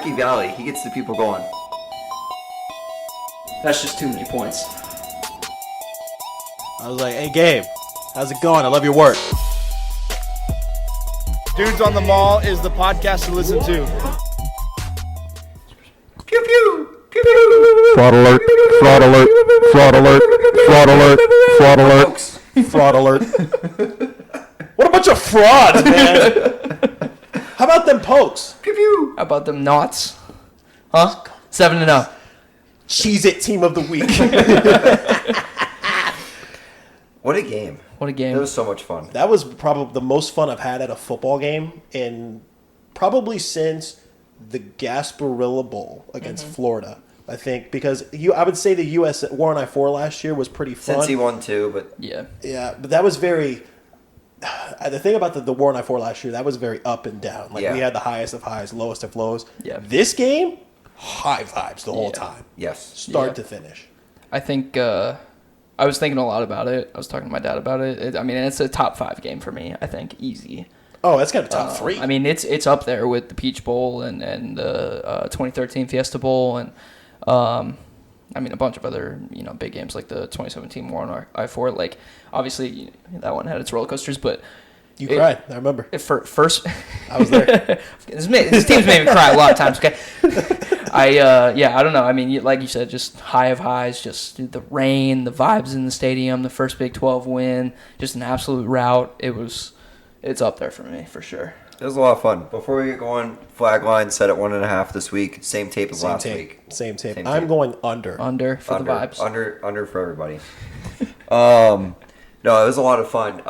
Ricky Valley. He gets the people going. That's just too many points. I was like, hey, Gabe, how's it going? I love your work. Dudes on the Mall is the podcast to listen to. Pew pew. Pew pew. Fraud alert. Fraud alert. Fraud alert. Fraud alert. Fraud alert. Fraud alert. What a bunch of frauds, man. How about them pokes? Pew pew. How about them knots? Huh? 7-0. Cheez-It team of the week. What a game. What a game. It was so much fun. That was probably the most fun I've had at a football game in probably since the Gasparilla Bowl against Florida. I think because I would say the U.S. War on I-4 last year was pretty fun. Since he won too, but Yeah. Yeah, but that was very. The thing about the War on I-4 last year, that was very up and down. Like Yeah. we had the highest of highs, lowest of lows. Yeah. This game, high vibes the whole Yeah. time, yes. start to finish. I think I was thinking a lot about it. I was talking to my dad about it. It's a top 5 game for me, I think. Easy. Oh, that's got a top 3. I mean, it's up there with the Peach Bowl and the 2013 Fiesta Bowl and a bunch of other big games like the 2017 War on I-4. Like obviously that one had its roller coasters, but You cried. I remember. First, I was there. this team's made me cry a lot of times. Okay, I don't know. I mean, like you said, just high of highs, just the rain, the vibes in the stadium, the first Big 12 win, just an absolute rout. It's up there for me for sure. It was a lot of fun. Before we get going, flag line set at 1.5 this week. Same tape as last week. Same tape. Same I'm tape. going under. Under for the vibes. Under for everybody. No, it was a lot of fun.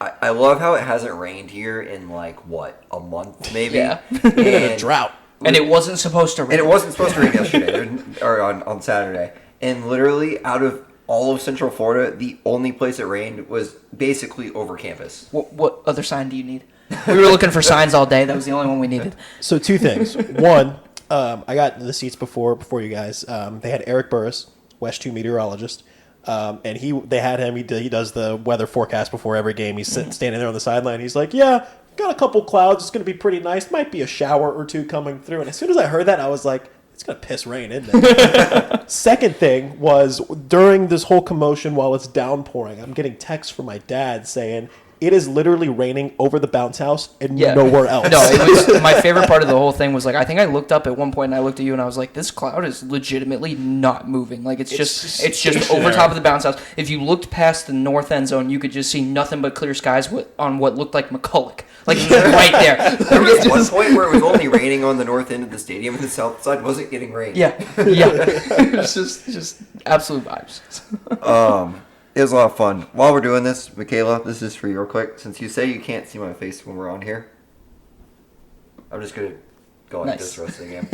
I love how it hasn't rained here in a month maybe. Yeah. In a drought. And it wasn't supposed to rain. And it wasn't supposed to rain yesterday or on Saturday. And literally out of all of Central Florida, the only place it rained was basically over campus. What other sign do you need? We were looking for signs all day. That was the only one we needed. So 2 things. One, I got the seats before you guys. They had Eric Burris, West 2 meteorologist, and they had him. He does the weather forecast before every game. He's standing there on the sideline. He's like, "Yeah, got a couple clouds. It's going to be pretty nice. Might be a shower or 2 coming through." And as soon as I heard that, I was like, it's going to piss rain, isn't it? Second thing was during this whole commotion while it's downpouring, I'm getting texts from my dad saying, it is literally raining over the bounce house and nowhere else. No, it was my favorite part of the whole thing was I think I looked up at one point and I looked at you and I was like, this cloud is legitimately not moving. Like it's just over top of the bounce house. If you looked past the north end zone, you could just see nothing but clear skies on what looked like McCulloch. Like right there. There was one point where it was only raining on the north end of the stadium and the south side wasn't getting rain. Yeah. It was just absolute vibes. It was a lot of fun. While we're doing this, Michaela, this is for your quick. Since you say you can't see my face when we're on here, I'm just going to go like this the rest of the game.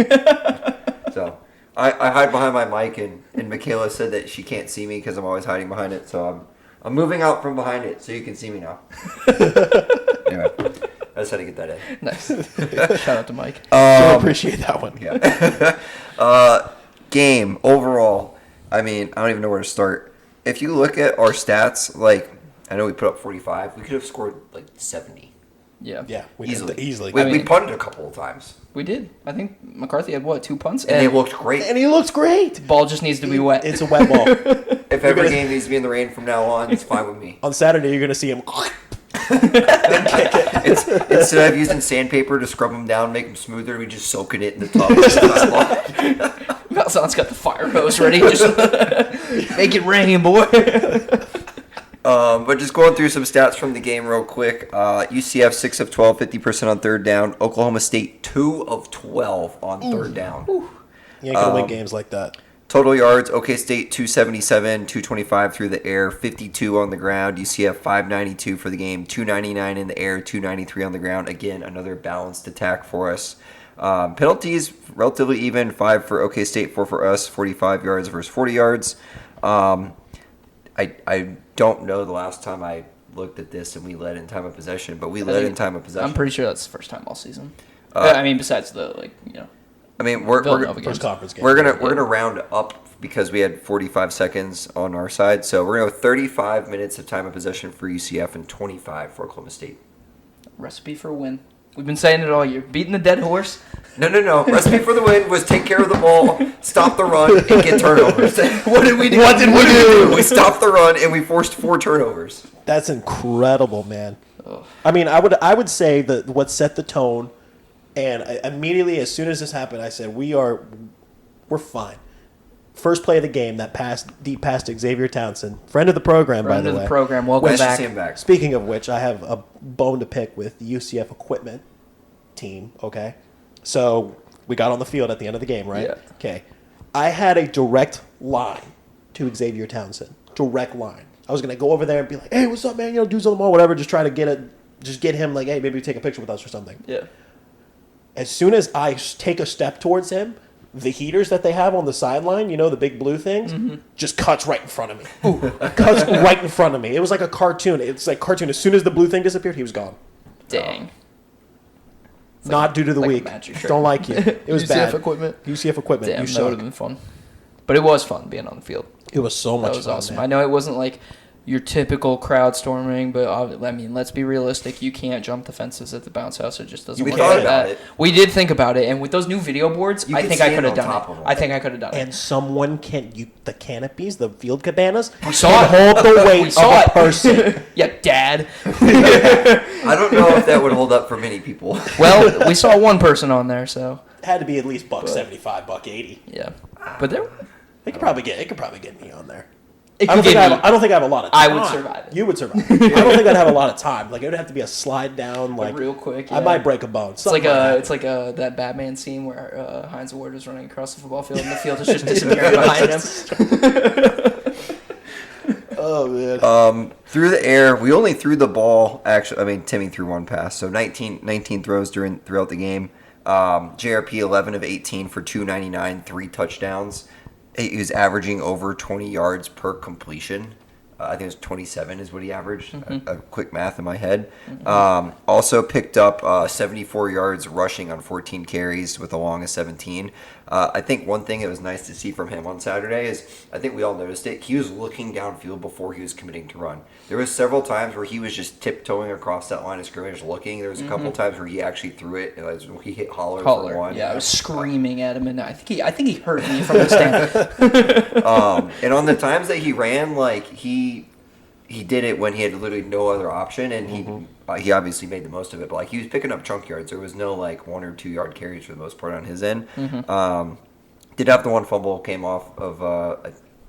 So, I hide behind my mic, and Michaela said that she can't see me because I'm always hiding behind it. So, I'm moving out from behind it so you can see me now. Anyway, I just had to get that in. Nice. Shout out to Mike. I appreciate that one. Yeah. Game, overall, I don't even know where to start. If you look at our stats, I know we put up 45. We could have scored 70. Yeah. Yeah, we Easily. did easily. We punted a couple of times. We did. I think McCarthy had 2 punts? And they looked great. And he looks great. Ball just needs to be wet. It's a wet ball. If every game needs to be in the rain from now on, it's fine with me. On Saturday, you're going to see him. Instead of using sandpaper to scrub them down, make them smoother, we just soak it in the tub. Malzahn's got the fire hose ready. Just make it rain, boy. But just going through some stats from the game real quick. UCF 6 of 12, 50% on third down. Oklahoma State 2 of 12 on third down. You ain't going to win games like that. Total yards, OK State 277, 225 through the air, 52 on the ground. UCF 592 for the game, 299 in the air, 293 on the ground. Again, another balanced attack for us. Penalties, relatively even, 5 for OK State, 4 for us, 45 yards versus 40 yards. I don't know the last time I looked at this and we led in time of possession, but we led in time of possession. I'm pretty sure that's the first time all season. Besides the, we're Villanova games. First conference game. We're gonna round up because we had 45 seconds on our side, so we're gonna go 35 minutes of time of possession for UCF and 25 for Oklahoma State. Recipe for a win. We've been saying it all year. Beating the dead horse. No. Recipe for the win was take care of the ball, stop the run, and get turnovers. What did we do? What did we do? We stopped the run and we forced 4 turnovers. That's incredible, man. I mean, I would say that what set the tone, and immediately as soon as this happened, I said we're fine. First play of the game, that deep pass to Xavier Townsend, friend of the program, by the way. Friend of the program, welcome Nice to back. see him back. Speaking of which, I have a bone to pick with the UCF equipment team. Okay, so we got on the field at the end of the game, right? Yeah. Okay, I had a direct line to Xavier Townsend. Direct line. I was gonna go over there and be like, "Hey, what's up, man? You know, dudes on the mall, whatever." Just try to get him like, "Hey, maybe take a picture with us or something." Yeah. As soon as I take a step towards him, the heaters that they have on the sideline, you know, the big blue things, just cuts right in front of me. Cuts right in front of me. It was like a cartoon. It's like cartoon. As soon as the blue thing disappeared, he was gone. Dang. Not due to the like a week. magic trick. Don't like you. It was UCF bad. equipment. UCF equipment. Damn, You that would have suck. been fun. But it was fun being on the field. It was so much That was fun, awesome. man. I know it wasn't like your typical crowd storming, but I mean, let's be realistic. You can't jump the fences at the bounce house. It just doesn't We work thought like about that. it. We did think about it, and with those new video boards, You I could think I stand could have on done top of it. them. I think I could have done it. And someone the canopies, the field cabanas, saw can it. hold the We weight of saw a it. person. Yeah, Dad. I don't know if that would hold up for many people. Well, we saw one person on there, so Had to be at least $1.75, $1.80. yeah. But there, It could probably get me on there. it I could don't, think get I, me. I don't think I have a lot of I time. would survive it. You would survive. I don't think I'd have a lot of time. Like it would have to be a slide down. Like real quick. I yeah. might break a bone. It's like that Batman scene where Heinz Ward is running across the football field and the field is just disappearing behind him. Oh man. Through the air, we only threw the ball. Actually, I mean, Timmy threw one pass, so 19 throws throughout the game. JRP 11 of 18 for 299, 3 touchdowns. He was averaging over 20 yards per completion. I think it was 27 is what he averaged. A quick math in my head. Also picked up 74 yards rushing on 14 carries with a long of 17. I think one thing that was nice to see from him on Saturday is, I think we all noticed it, he was looking downfield before he was committing to run. There was several times where he was just tiptoeing across that line of scrimmage looking. There was a couple times where he actually threw it. And he hit Holler for one. Yeah, I was screaming at him, and I think he heard me from the stand. And on the times that he ran, like he did it when he had literally no other option, and he obviously made the most of it. But like he was picking up chunk yards. There was no like 1 or 2 yard carries for the most part on his end. Did have the one fumble came off of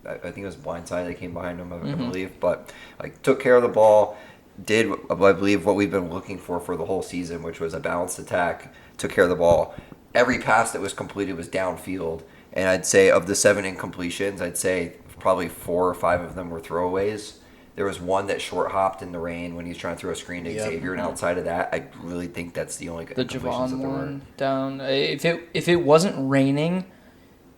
I think it was blindside that came behind him, I believe. But like took care of the ball. Did I believe what we've been looking for the whole season, which was a balanced attack. Took care of the ball. Every pass that was completed was downfield. And I'd say of the 7 incompletions, I'd say probably 4 or 5 of them were throwaways. There was one that short hopped in the rain when he was trying to throw a screen to Xavier, and outside of that, I really think that's the only The incompletions that Javon there were. one down. If it wasn't raining,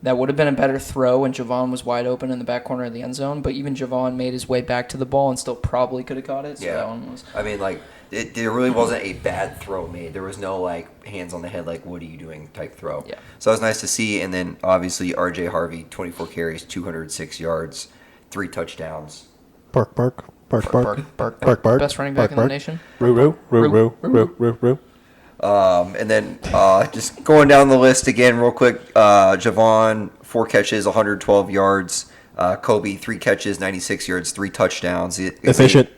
that would have been a better throw, and Javon was wide open in the back corner of the end zone. But even Javon made his way back to the ball and still probably could have caught it. So Yeah. that one was. I mean, like, there really wasn't a bad throw made. There was no, like, hands on the head, like, what are you doing type throw. Yeah. So it was nice to see. And then, obviously, R.J. Harvey, 24 carries, 206 yards, 3 touchdowns. Bark. Best running back in the nation. Roo. And then just going down the list again real quick, Javon, 4 catches, 112 yards. Kobe, 3 catches, 96 yards, 3 touchdowns. Efficient.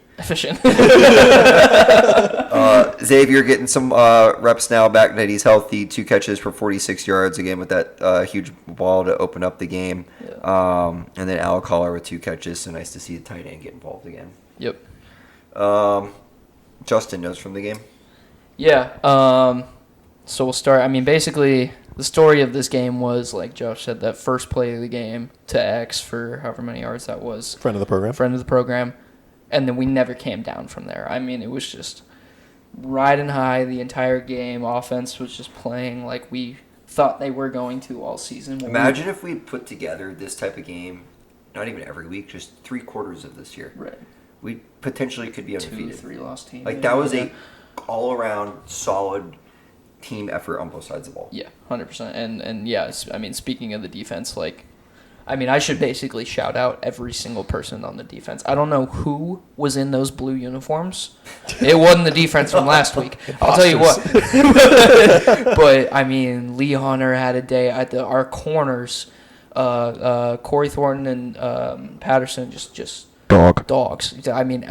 Xavier getting some reps now back that he's healthy. 2 catches for 46 yards, again with that huge ball to open up the game. Yeah. And then Alec Holler with 2 catches, so nice to see the tight end get involved again. Yep. Justin knows from the game. Yeah. So we'll start. I mean, basically, the story of this game was, like Josh said, that first play of the game to X for however many yards that was. Friend of the program. And then we never came down from there. I mean, it was just riding high the entire game. Offense was just playing like we thought they were going to all season. Imagine if we put together this type of game, not even every week, just 3 quarters of this year. Right. We potentially could be undefeated. 2-3 lost team. Like, that was a all-around solid team effort on both sides of the ball. Yeah, 100%. And yeah, I mean, speaking of the defense, like, I mean, I should basically shout out every single person on the defense. I don't know who was in those blue uniforms. It wasn't the defense from last week. I'll tell you what. But, I mean, Lee Hunter had a day. Our corners, Corey Thornton and Patterson, just dogs. I mean,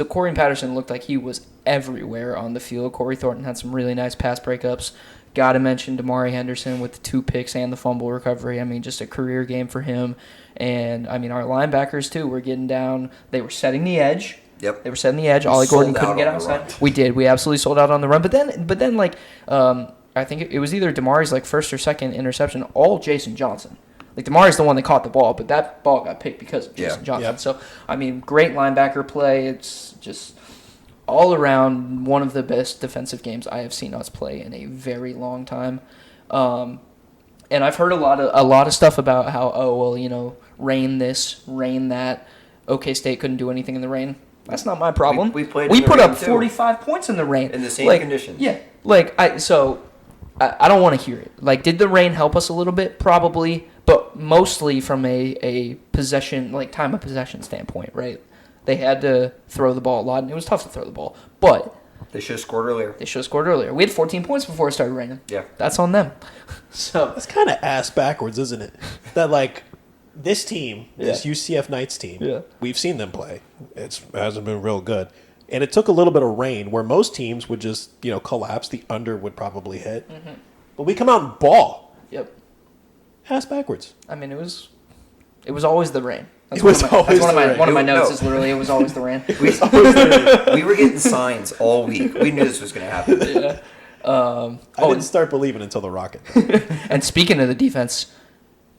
Corey and Patterson looked like he was everywhere on the field. Corey Thornton had some really nice pass breakups. Got to mention Damari Henderson with the 2 picks and the fumble recovery. I mean, just a career game for him. And, I mean, our linebackers, too, were getting down. They were setting the edge. Yep. They were setting the edge. Ollie Gordon couldn't get outside. We did. We absolutely sold out on the run. But then like, I think it was either Damari's, like, first or second interception, all Jason Johnson. Like, Damari's the one that caught the ball, but that ball got picked because of Jason Johnson. Yep. So, I mean, great linebacker play. It's just all around one of the best defensive games I have seen us play in a very long time. And I've heard a lot of stuff about how, rain this, rain that. OK State couldn't do anything in the rain. That's not my problem. We put up 45 points in the rain. In the same conditions. Yeah. I don't want to hear it. Like, did the rain help us a little bit? Probably, but mostly from a possession, like time of possession standpoint, right? They had to throw the ball a lot, and it was tough to throw the ball. But they should have scored earlier. We had 14 points before it started raining. Yeah. That's on them. So it's kind of ass backwards, isn't it? That, like, this team, this UCF Knights team, we've seen them play. It hasn't been real good. And it took a little bit of rain where most teams would just, collapse. The under would probably hit. Mm-hmm. But we come out and ball. Yep. Ass backwards. I mean, it was always the rain. One of my notes is literally, it was always the rain. We were getting signs all week. We knew this was going to happen. Yeah. I didn't start believing until the Rocket. And speaking of the defense,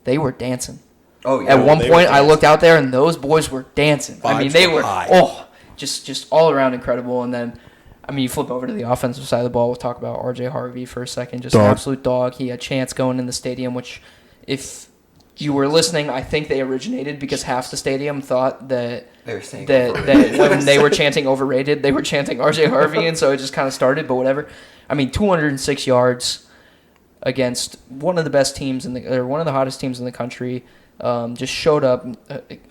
they were dancing. Oh, yeah. At one point, I looked out there, and those boys were dancing. Vibes, I mean, they were high. Just all around incredible. And then, I mean, you flip over to the offensive side of the ball. We'll talk about R.J. Harvey for a second. Just an absolute dog. He had chance going in the stadium, which, if you were listening, I think they originated because half the stadium thought that when they were chanting overrated, they were chanting R.J. Harvey, and so it just kind of started. But whatever. I mean, 206 yards against one of the best teams or one of the hottest teams in the country. Just showed up.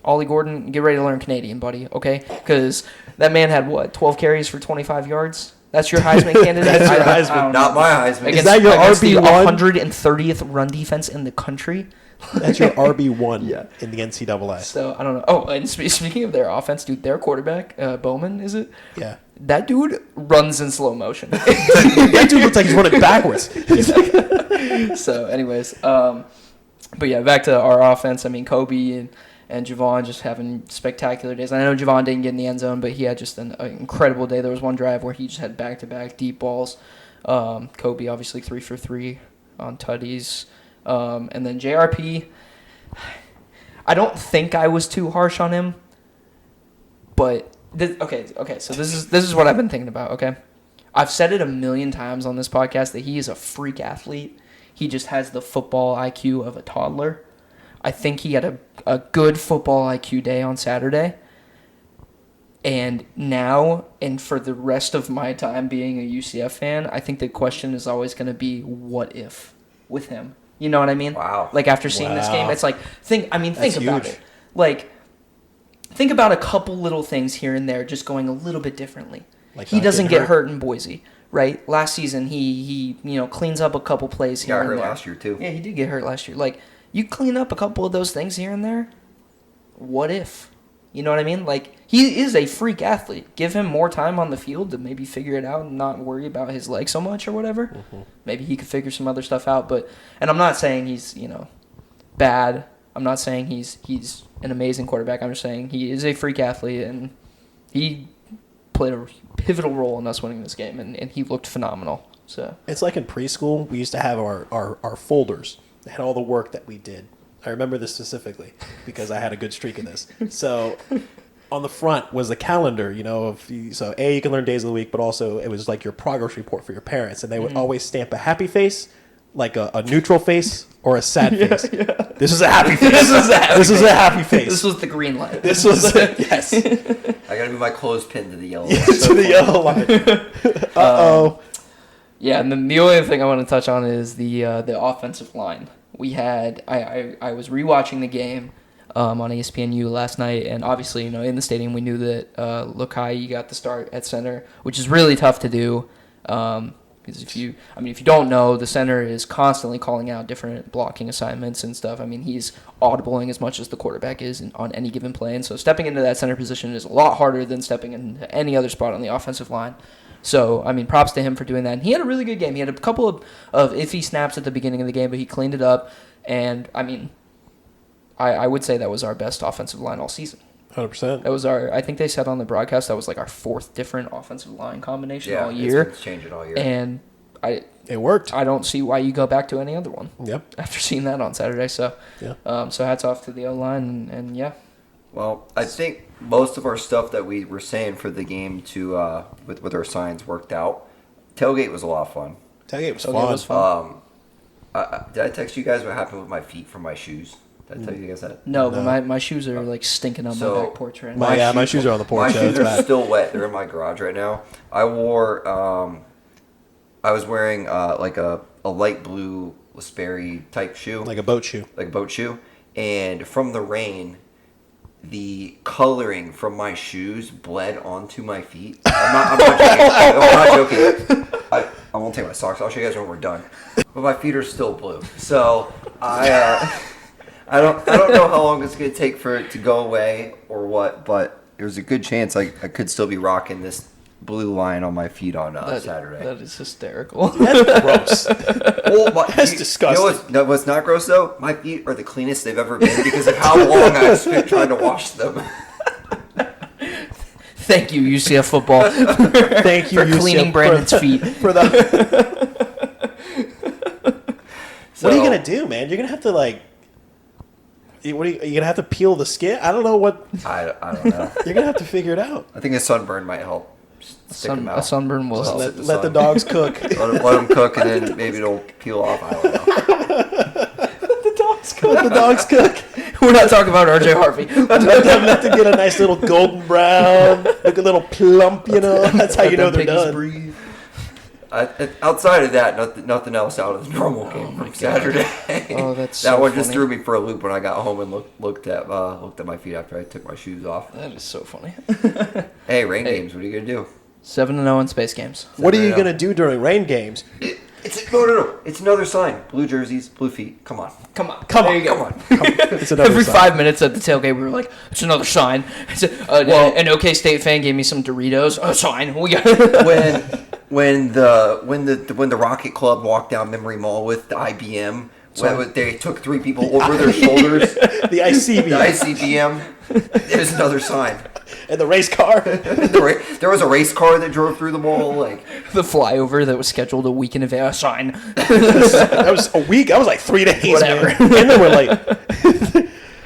Ollie Gordon, get ready to learn Canadian, buddy, okay? Because that man had, 12 carries for 25 yards? That's your Heisman candidate? That's your Heisman. Not my Heisman. Is that your RB1? The 130th run defense in the country? That's your RB1 in the NCAA. So, I don't know. Oh, and speaking of their offense, dude, their quarterback, Bowman, is it? Yeah. That dude runs in slow motion. That dude looks like he's running backwards. So, anyways, but yeah, back to our offense. I mean, Kobe and Javon just having spectacular days. I know Javon didn't get in the end zone, but he had just an incredible day. There was one drive where he just had back-to-back deep balls. Kobe, obviously, 3 for 3 on tutties. And then JRP, I don't think I was too harsh on him, but so this is what I've been thinking about. Okay, I've said it a million times on this podcast that he is a freak athlete. He just has the football IQ of a toddler. I think he had a good football IQ day on Saturday. And now, and for the rest of my time being a UCF fan, I think the question is always going to be, what if with him? You know what I mean? Wow. Like, after seeing this game, it's like, think about huge. it. Like, think about a couple little things here and there just going a little bit differently. Like, he doesn't get hurt in Boise, right? Last season, he cleans up a couple plays here and there. Got hurt last year, too. Yeah, he did get hurt last year. Like, you clean up a couple of those things here and there, what if? You know what I mean? Like, he is a freak athlete. Give him more time on the field to maybe figure it out and not worry about his leg so much or whatever. Mm-hmm. Maybe he could figure some other stuff out. And I'm not saying he's, bad. I'm not saying he's an amazing quarterback. I'm just saying he is a freak athlete, and he played a pivotal role in us winning this game, and he looked phenomenal. So it's like in preschool, we used to have our folders that had all the work that we did. I remember this specifically because I had a good streak in this. So on the front was a calendar, you can learn days of the week, but also it was like your progress report for your parents. And they would always stamp a happy face, like a neutral face, or a sad face. Yeah. This is a happy face. This is a happy face. This was the green light. This was yes. I gotta move my clothespin to the yellow line. To the yellow line. Yeah, and then the only thing I want to touch on is the offensive line. we had I was rewatching the game on ESPNU last night, and obviously, in the stadium we knew that Lokai got the start at center, which is really tough to do. Because if you don't know, the center is constantly calling out different blocking assignments and stuff. I mean, he's audibling as much as the quarterback is on any given play, and so stepping into that center position is a lot harder than stepping into any other spot on the offensive line. So, props to him for doing that. And he had a really good game. He had a couple of iffy snaps at the beginning of the game, but he cleaned it up. And, I would say that was our best offensive line all season. 100%. That was I think they said on the broadcast that was like our fourth different offensive line combination all Yeah, year. it's changing all year. And It worked. I don't see why you go back to any other one. Yep. After seeing that on Saturday. So, Yeah. So hats off to the O-line and yeah. Well, I think most of our stuff that we were saying for the game to with our signs worked out. Tailgate was a lot of fun. Tailgate was Tailgate fun. was fun. Did I text you guys what happened with my feet from my shoes? Did I tell you guys that? No, but my shoes are like stinking on my back porch right now. My shoes are on the porch. My shoes are still wet. They're in my garage right now. I wore, I was wearing like a light blue Sperry type shoe. Like a boat shoe. Like a boat shoe. And from the rain, the coloring from my shoes bled onto my feet. I'm not joking. I won't take my socks. I'll show you guys when we're done. But my feet are still blue. So I don't know how long it's gonna take for it to go away or what, but there's a good chance I could still be rocking this blue line on my feet on Saturday. That is hysterical. That's gross. That's disgusting. You know what's not gross though? My feet are the cleanest they've ever been because of how long I've spent trying to wash them. Thank you, UCF football. Thank you for cleaning Brandon's feet. For the. What are you gonna do, man? You're gonna have to are you gonna have to peel the skin? I don't know what. I don't know. You're gonna have to figure it out. I think a sunburn might help. Stick them out. A sunburn will help. Let the dogs cook. let them cook, and then maybe it'll peel off. I don't know. Let the dogs cook. We're not talking about RJ Harvey. Let them get a nice little golden brown, look a little plump. That's how you know they're done. Breathe. Outside of that, nothing else out of the normal game from Saturday. Oh, that's that so one just funny. threw me for a loop when I got home and looked at my feet after I took my shoes off. That is so funny. Hey, rain games. What are you gonna do? 7-0 in space games. What are you gonna do during rain games? No. It's another sign. Blue jerseys, blue feet. Come on. There you go. It's another Every sign. 5 minutes at the tailgate, we were like, "It's another sign." An OK State fan gave me some Doritos. A sign. We got when the Rocket Club walked down Memory Mall with the IBM, they took 3 people over their shoulders. The ICBM. The ICBM. There's another sign. And the race car. There was a race car that drove through the mall. Like the flyover that was scheduled a week in advance. Sign. That was a week. I was like 3 days. Whatever. Man. And then we're late.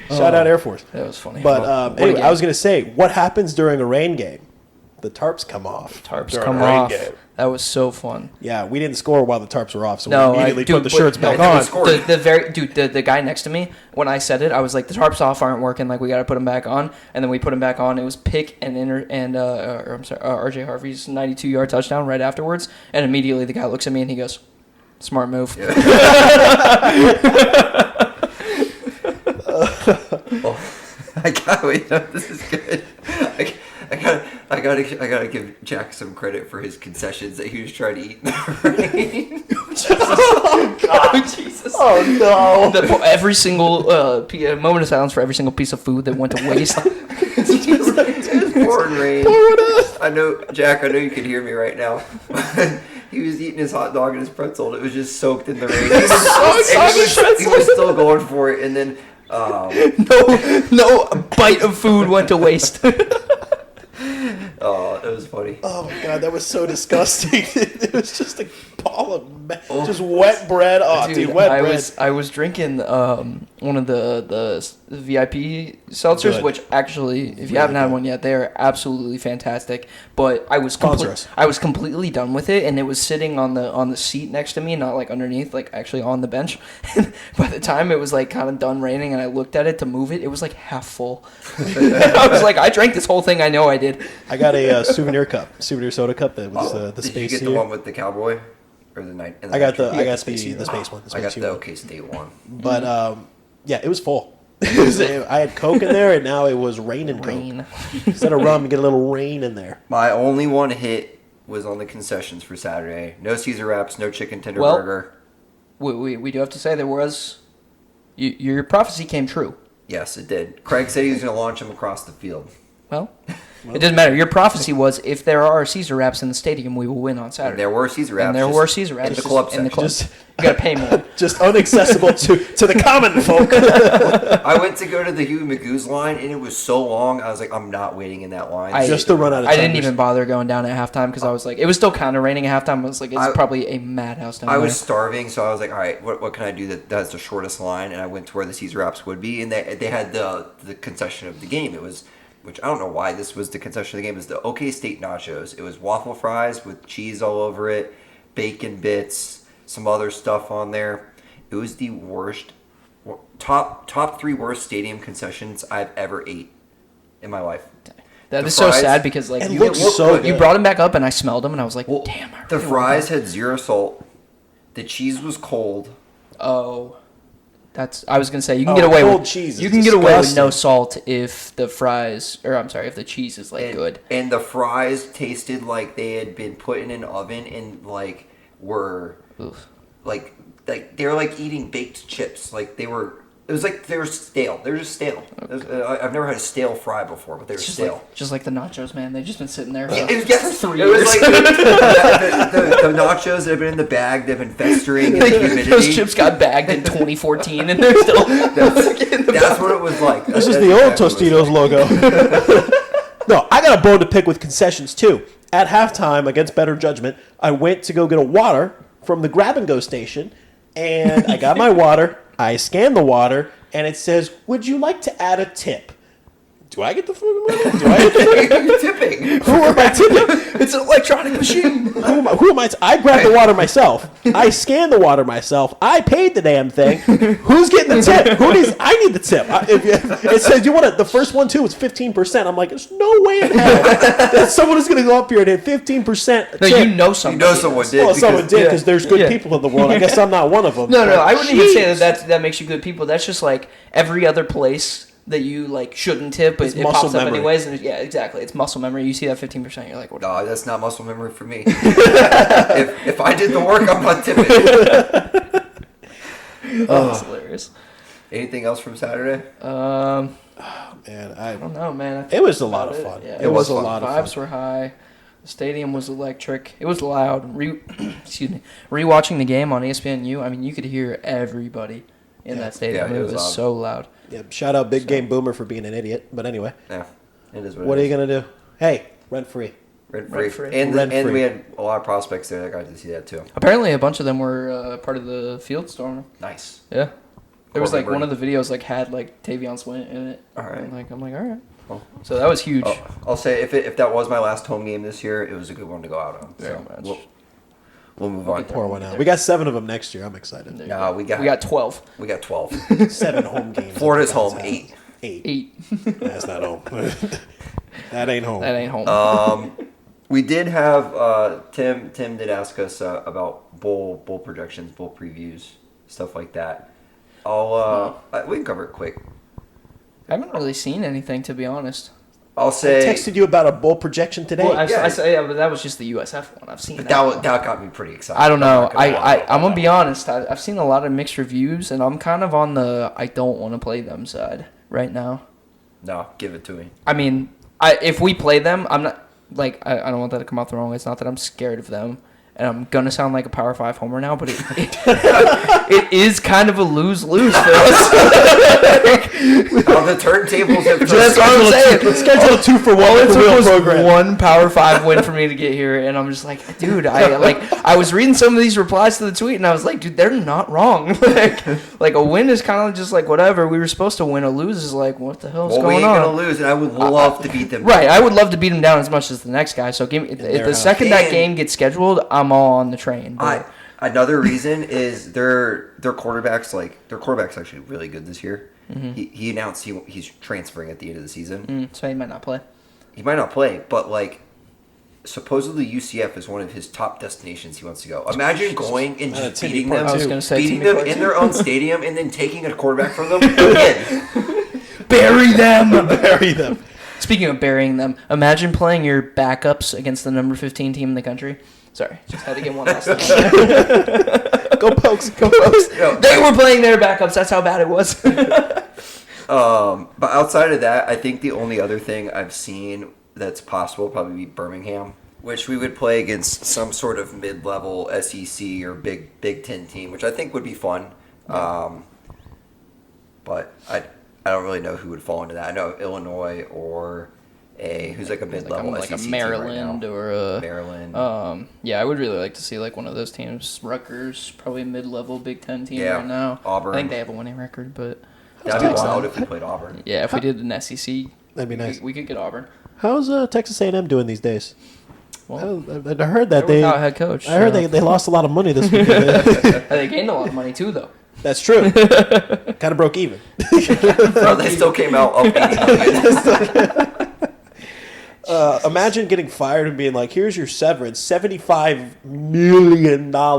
Shout out Air Force. That was funny. But anyway, I was gonna say, what happens during a rain game? The tarps come off. Tarps during come a rain off. game. That was so fun. Yeah, we didn't score while the tarps were off, so No, we immediately dude, put the shirts back no, on. scored. The guy next to me, when I said it, I was like, the tarps off aren't working. Like, we got to put them back on. And then we put them back on. It was pick and RJ Harvey's 92-yard touchdown right afterwards. And immediately the guy looks at me and he goes, "Smart move." Yeah. This is good. I gotta give Jack some credit for his concessions that he was trying to eat in the rain. Oh, God. Jesus. Oh no! Every single moment of silence for every single piece of food that went to waste. It's pouring rain. I know, Jack. I know you can hear me right now. He was eating his hot dog and his pretzel. And it was just soaked in the rain. He was still going for it, and then No bite of food went to waste. oh, it was funny. Oh my god, that was so disgusting. It was just a ball of just wet bread. Oh, dude, wet bread. I was drinking one of the VIP seltzers, Good. which actually, if you haven't had one yet, they are absolutely fantastic. But I was Sponsor us. I was completely done with it, and it was sitting on the seat next to me, not like underneath, like actually on the bench. By the time it was like kind of done raining, and I looked at it to move it, it was like half full. I was like, I drank this whole thing. I know I did. I got a souvenir soda cup that was the Did space you get here. the one with the cowboy? or the night. I got the Space the space one. The I got space the one. OK State one. But yeah, it was full. I had Coke in there, and now it was raining Rain. Coke. Instead of rum, you get a little rain in there. My only one hit was on the concessions for Saturday. No Caesar wraps, no chicken tender Well- burger. We do have to say there was your prophecy came true. Yes, it did. Craig said he was going to launch him across the field. Well, it doesn't matter. Your prophecy was if there are Caesar wraps in the stadium, we will win on Saturday. There were Caesar wraps. And there just were Caesar wraps in the club in the section. club. Just- You got to pay more. Just unaccessible to the common folk. I went to go to the Huey Magoo's line, and it was so long. I was like, I'm not waiting in that line. Just to run out of I didn't tenders. even bother going down at halftime because I was like, it was still kind of raining at halftime. I was like, it's I- probably a madhouse down I there. was starving, so I was like, all right, what can I do that's the shortest line? And I went to where the Caesar wraps would be, and they had the concession of the game. It was, which I don't know why this was the concession of the game, is the OK State nachos. It was waffle fries with cheese all over it, bacon bits, some other stuff on there. It was the worst, top 3 worst stadium concessions I've ever ate in my life. That the is so fries- sad because like It you, looks so you good. brought him back up and I smelled him and I was like, Well, damn. I the really fries want had 0 salt. The cheese was cold. that. Oh, I was gonna say you can Oh, get away cold with cheese is You can get away with no disgusting. salt if the fries or I'm sorry if the cheese is like And, good. and the fries tasted like they had been put in an oven and like were Oof. like they were like eating baked chips. Like they were. It was like they were stale. They were just stale. I've never had a stale fry before, but they were Just stale. like the nachos, man. They've just been sitting there. Yeah, for yes, 3 it was years. like the nachos that have been in the bag. They've been festering in the humidity. Those chips got bagged in 2014 and they're still. That's what it was like. This is the old Tostitos logo. No, I got a bone to pick with concessions too. At halftime, against better judgment, I went to go get a water from the grab and go station, and I got my water. I scanned the water, and it says, "Would you like to add a tip?" Do I get the fucking money? Do I get the You're tipping. Who am I tipping? It's an electronic machine. Who am I? I grabbed the water myself. I scanned the water myself. I paid the damn thing. Who's getting the tip? I need the tip. It says you want it. The first one too. It's 15%. I'm like, there's no way in hell that someone is going to go up here and hit 15%. No, tip. you know somebody. You know someone did. Well, someone because- did because there's good Yeah. people in the world. I guess I'm not one of them. No, I wouldn't even say Jeez. that makes you good people. That's just like every other place that you like shouldn't tip, but It's it muscle pops up memory. anyways. And yeah, exactly. It's muscle memory. You see that 15%, you're like, what? No, that's not muscle memory for me. if I did the work, I'm not tipping. That's hilarious. Anything else from Saturday? Man, I don't know, man. I think it was a that's lot about of fun. Yeah, It was a fun. lot of Vibes fun. were high. The stadium was electric. It was loud. Excuse me. Rewatching the game on ESPNU, I mean, you could hear everybody in that stadium. Yeah, it it was was loud. so loud. Yeah, shout out Big Game Boomer for being an idiot. But anyway, Yeah, it is what are you going to do? Hey, rent free. Rent Rent free. free. And Rent-free. we had a lot of prospects there that got to see that too. Apparently, a bunch of them were part of the field storm. Nice. Yeah. There was Corbin like one Murray. of the videos like had like Tavion Swint in it. All right. And, I'm like, all right. Cool. So that was huge. Oh, I'll say if that was my last home game this year, it was a good one to go out on. Very So much. we'll move on. Pour one out. We got 7 of them next year. I'm excited. There you No, go. we got 12. 12. 7 home games. Florida's home 8. 8. 8. That's not home. That ain't home. That ain't home. We did have Tim did ask us about bowl projections, bowl previews, stuff like that. We can cover it quick. I haven't really seen anything, to be honest. I'll I say texted you about a bowl projection today. Well, yeah. but that was just the USF one. I've seen but that. that got me pretty excited. I don't know. I'm not gonna lie. I'm going to be honest. I've seen a lot of mixed reviews, and I'm kind of on the I don't want to play them side right now. No, give it to me. I mean, if we play them, I'm not like I don't want that to come out the wrong way. It's not that I'm scared of them, and I'm gonna sound like a Power 5 homer now, but it is kind of a lose-lose for us. On the turntables have That's what I'm saying. Let's schedule a 2-for-1 All it with the took wheel was program. one Power 5 win for me to get here, and I'm just like, dude, I was reading some of these replies to the tweet, and I was like, dude, they're not wrong. like a win is kind of just like whatever. We were supposed to win. A lose is like, what the hell's Well, we going ain't on? gonna lose, and I would love to beat them. Right, I would love to beat him down as much as the next guy. So give me their the house. second that And- game gets scheduled, I'm all on the train. But Another reason is their quarterback's actually really good this year. He announced he's transferring at the end of the season. so he might not play. He might not play, but like supposedly UCF is one of his top destinations he wants to go. Imagine going and just Timmy beating Part them, I was two. going to say beating Timmy them Part in two. their own stadium, and then taking a quarterback from them again. Bury them. Bury them. Speaking of burying them, imagine playing your backups against the number 15 team in the country. Sorry, just had to get one last time. Go Pokes. Go Pokes. They were playing their backups. That's how bad it was. But outside of that, I think the only other thing I've seen that's possible would probably be Birmingham, which we would play against some sort of mid-level SEC or Big Ten team, which I think would be fun. But I don't really know who would fall into that. I know Illinois or who's like a mid-level like a SEC Maryland team right now. or a Maryland. Yeah, I would really like to see like one of those teams. Rutgers, probably a mid-level Big Ten team Yeah, right now. Auburn. I think they have a winning record, but That'd be Texas. wild if we played Auburn. Yeah, if we did an SEC, That'd be nice. we could get Auburn. How's Texas A&M doing these days? Well, I heard that they're without a head coach. I heard so- they lost a lot of money this week. They gained a lot of money too, though. That's true. Kind of broke even. Bro, they still came out up 80 million. Imagine getting fired and being like, "Here's your severance, $75 million." All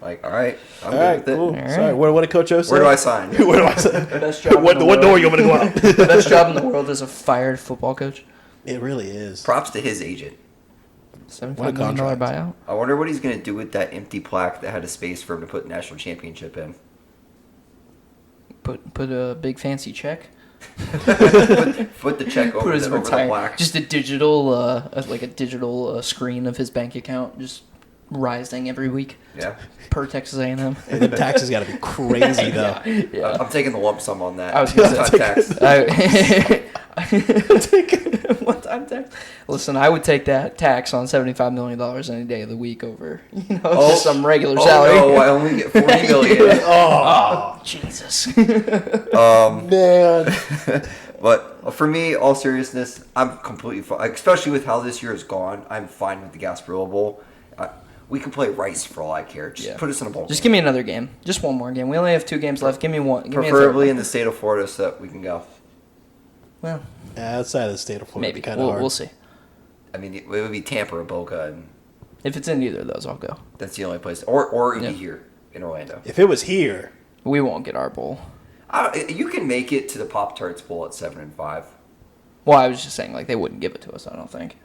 Like, all right, I'm good right, with it. cool. All right. Sorry, what did Coach O say? Where do I sign? Where do I say? Best job. What in the door world. you want me to go out? The best job in the world is a fired football coach. It really is. Props to his agent. $75 What a million contract. buyout. I wonder what he's going to do with that empty plaque that had a space for him to put national championship in. Put a big fancy check. Put the check Put over his the retire. plaque. Just a digital, like a digital screen of his bank account, just rising every week Yeah. per Texas A&M. Hey, the taxes got to be crazy though. Yeah. I'm taking the lump sum on that. I was gonna One-time tax. One-time tax. Listen, I would take that tax on $75 million any day of the week over, Oh, just some regular Oh salary. no, I only get $40 million. Oh, Jesus. Man. But for me, all seriousness, I'm completely fine. Especially with how this year has gone, I'm fine with the Gasparilla Bowl. We can play Rice for all I care. Just put us in a bowl. Just game. give me another game. Just one more game. We only have 2 games left. Give me one. Give Preferably me in the state of Florida so that we can go. well, Outside of the state of Florida, maybe. kind of hard. We'll see. I mean, it would be Tampa or Boca, and If it's in either of those, I'll go. that's the only place. Or it'd Yeah. be here in Orlando. If it was here, We won't get our bowl. You can make it to the Pop-Tarts Bowl at 7-5. Well, I was just saying, like, they wouldn't give it to us, I don't think.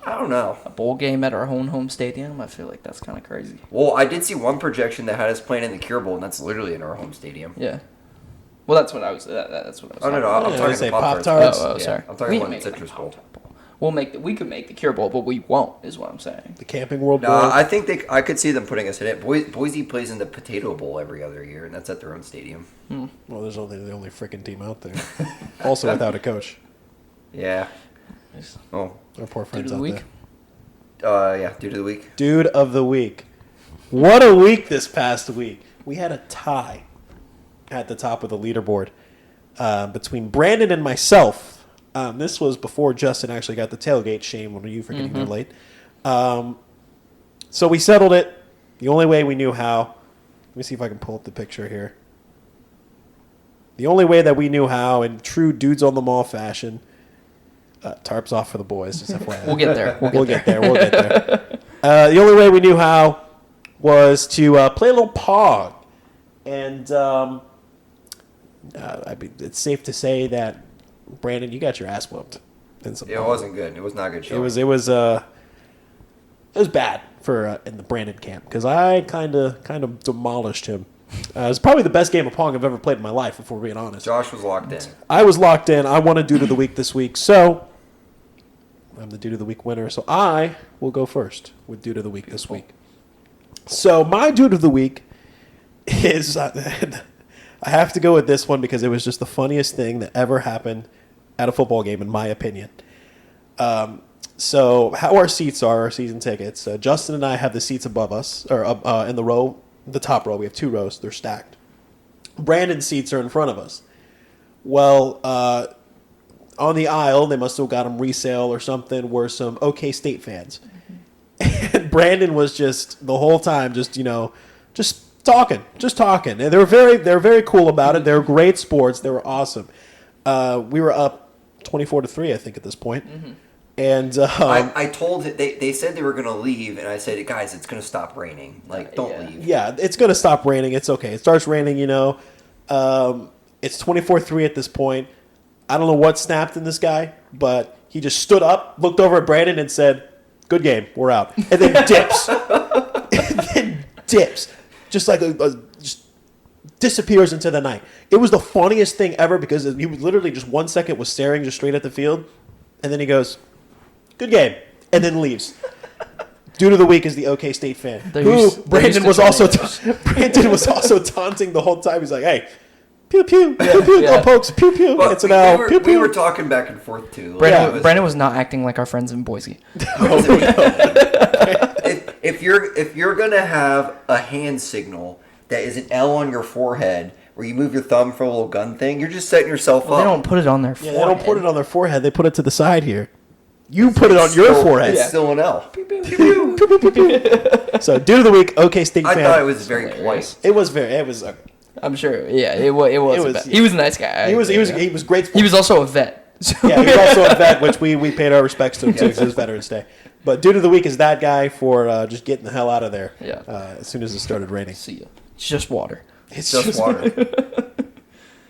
I don't know. A bowl game at our own home stadium, I feel like that's kind of crazy. Well, I did see one projection that had us playing in the Cure Bowl, and that's literally in our home stadium. Yeah. Well, that's what I was. That's what I was. Oh no, no, talking I'm Yeah, talking I say about Pop-Tarts. Oh, Yeah, sorry. I'm talking We about can the make Citrus a Bowl. Pop-Tart bowl. We could make the Cure Bowl, but we won't. Is what I'm saying. the Camping World No, Bowl. I think I could see them putting us in it. Boise plays in the Potato Bowl every other year, and that's at their own stadium. Well, there's only the only freaking team out there. Also without a coach. Yeah. Oh. Our poor Dude friends of out the week. there. Yeah, dude of the week. Dude of the week. What a week this past week. We had a tie at the top of the leaderboard between Brandon and myself. This was before Justin actually got the tailgate. Shame on you for getting there late. So we settled it the only way we knew how. Let me see if I can pull up the picture here. The only way that we knew how, in true dudes on the mall fashion, tarps off for the boys. Just FYI. We'll get there. We'll get there. We'll get there. The only way we knew how was to play a little Pog. And I mean, it's safe to say that, Brandon, you got your ass whooped. In some Yeah, it wasn't good. It was not a good show. it was bad for in the Brandon camp because I kind of demolished him. It's probably the best game of Pong I've ever played in my life, if we're being honest. Josh was locked in. I was locked in. I won a Dude of the Week this week, so I'm the Dude of the Week winner. So I will go first with Dude of the Week this week. So my Dude of the Week is I have to go with this one because it was just the funniest thing that ever happened at a football game, in my opinion. So how our seats are, our season tickets. Justin and I have the seats above us, or in the row, the top row. We have 2 rows. They're stacked. Brandon's seats are in front of us. Well, on the aisle, they must have got them resale or something, were some OK State fans. And Brandon was just, the whole time, just talking. And they were very cool about it. They were great sports. They were awesome. We were up 24-3, I think, at this point. And I told it. They said they were going to leave, and I said, guys, it's going to stop raining. Like, don't leave. yeah, it's going to stop raining. It's okay. It starts raining, you know. It's 24-3 at this point. I don't know what snapped in this guy, but he just stood up, looked over at Brandon, and said, "Good game, we're out." And then dips. And then dips. Just like just disappears into the night. It was the funniest thing ever because he was literally just 1 second was staring just straight at the field, and then he goes, "Good game," and then leaves. Dude of the week is the OK State fan, Brandon was also taunting the whole time. He's like, "Hey, pew pew, pew pew, Yeah. go Pokes, pew pew." But It's an L, pew we pew. were talking back and forth, too. Like, Brandon was not acting like our friends in Boise. if you're going to have a hand signal that is an L on your forehead where you move your thumb for a little gun thing, you're just setting yourself Well, up. they don't put it on their Yeah, forehead. they don't put it on their forehead. They put it to the side here. You put it on your forehead. It's still an L. So, dude of the week, OK State I fan. thought it was very polite. It was. I'm sure. Yeah, it was. was- He was a nice guy. He was great. He was also a vet. So Yeah, he was also a vet, which we paid our respects to him too, because it was Veterans Day. But dude of the week is that guy for just getting the hell out of there. Yeah. As soon as it started raining. See ya. It's just water. It's just water. But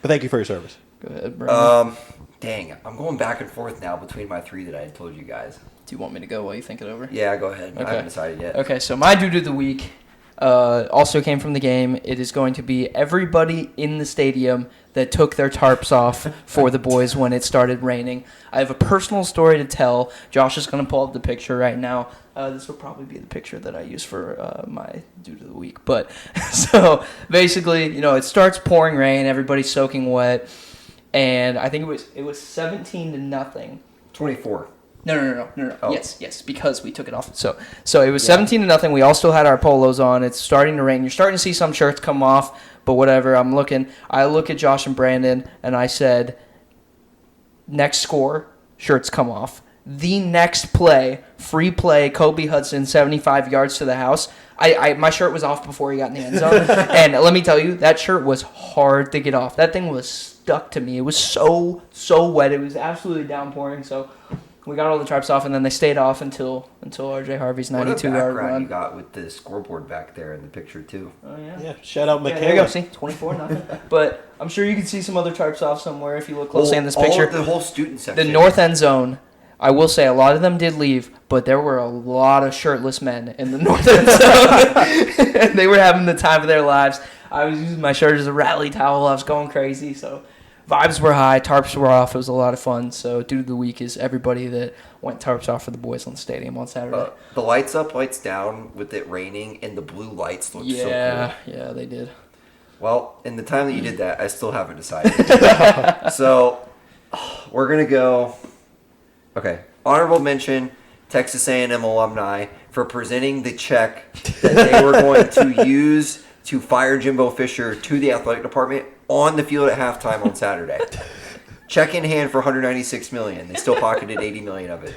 thank you for your service. Go ahead, Brandon. Dang, I'm going back and forth now between my three that I had told you guys. Do you want me to go while you think it over? Yeah, go ahead. I Okay. haven't decided yet. Okay, so my dude of the week also came from the game. It is going to be everybody in the stadium that took their tarps off for the boys when it started raining. I have a personal story to tell. Josh is going to pull up the picture right now. This will probably be the picture that I use for my dude of the week. But so basically, you know, it starts pouring rain. Everybody's soaking wet. And I think it was 17-0. 24. No. Oh. Yes, because we took it off. So it was 17-0. We all still had our polos on. It's starting to rain. You're starting to see some shirts come off, but whatever. I look at Josh and Brandon, and I said, next score, shirts come off. The next play, free play, Kobe Hudson, 75 yards to the house. My shirt was off before he got in the end zone. And let me tell you, that shirt was hard to get off. That thing was stuck to me. It was so wet. It was absolutely downpouring. So we got all the tarps off, and then they stayed off until RJ Harvey's What a 92-yard background run. you got with the scoreboard back there in the picture, too. Oh, yeah. Yeah, shout out Yeah, there you go. Michaela. See, 24-0. But I'm sure you can see some other tarps off somewhere if you look closely Well, in this all picture. of the whole student section. The north end zone, I will say a lot of them did leave, but there were a lot of shirtless men in the north end zone. And they were having the time of their lives. I was using my shirt as a rally towel. I was going crazy. So vibes were high. Tarps were off. It was a lot of fun. So dude of the week is everybody that went tarps off for the boys on the stadium on Saturday. The lights up, lights down with it raining, and the blue lights look so cool. Yeah, they did. Well, in the time that you did that, I still haven't decided. So, we're going to go... Okay. Honorable mention, Texas A&M alumni for presenting the check that they were going to use to fire Jimbo Fisher to the athletic department on the field at halftime on Saturday. Check in hand for $196 million. They still pocketed $80 million of it.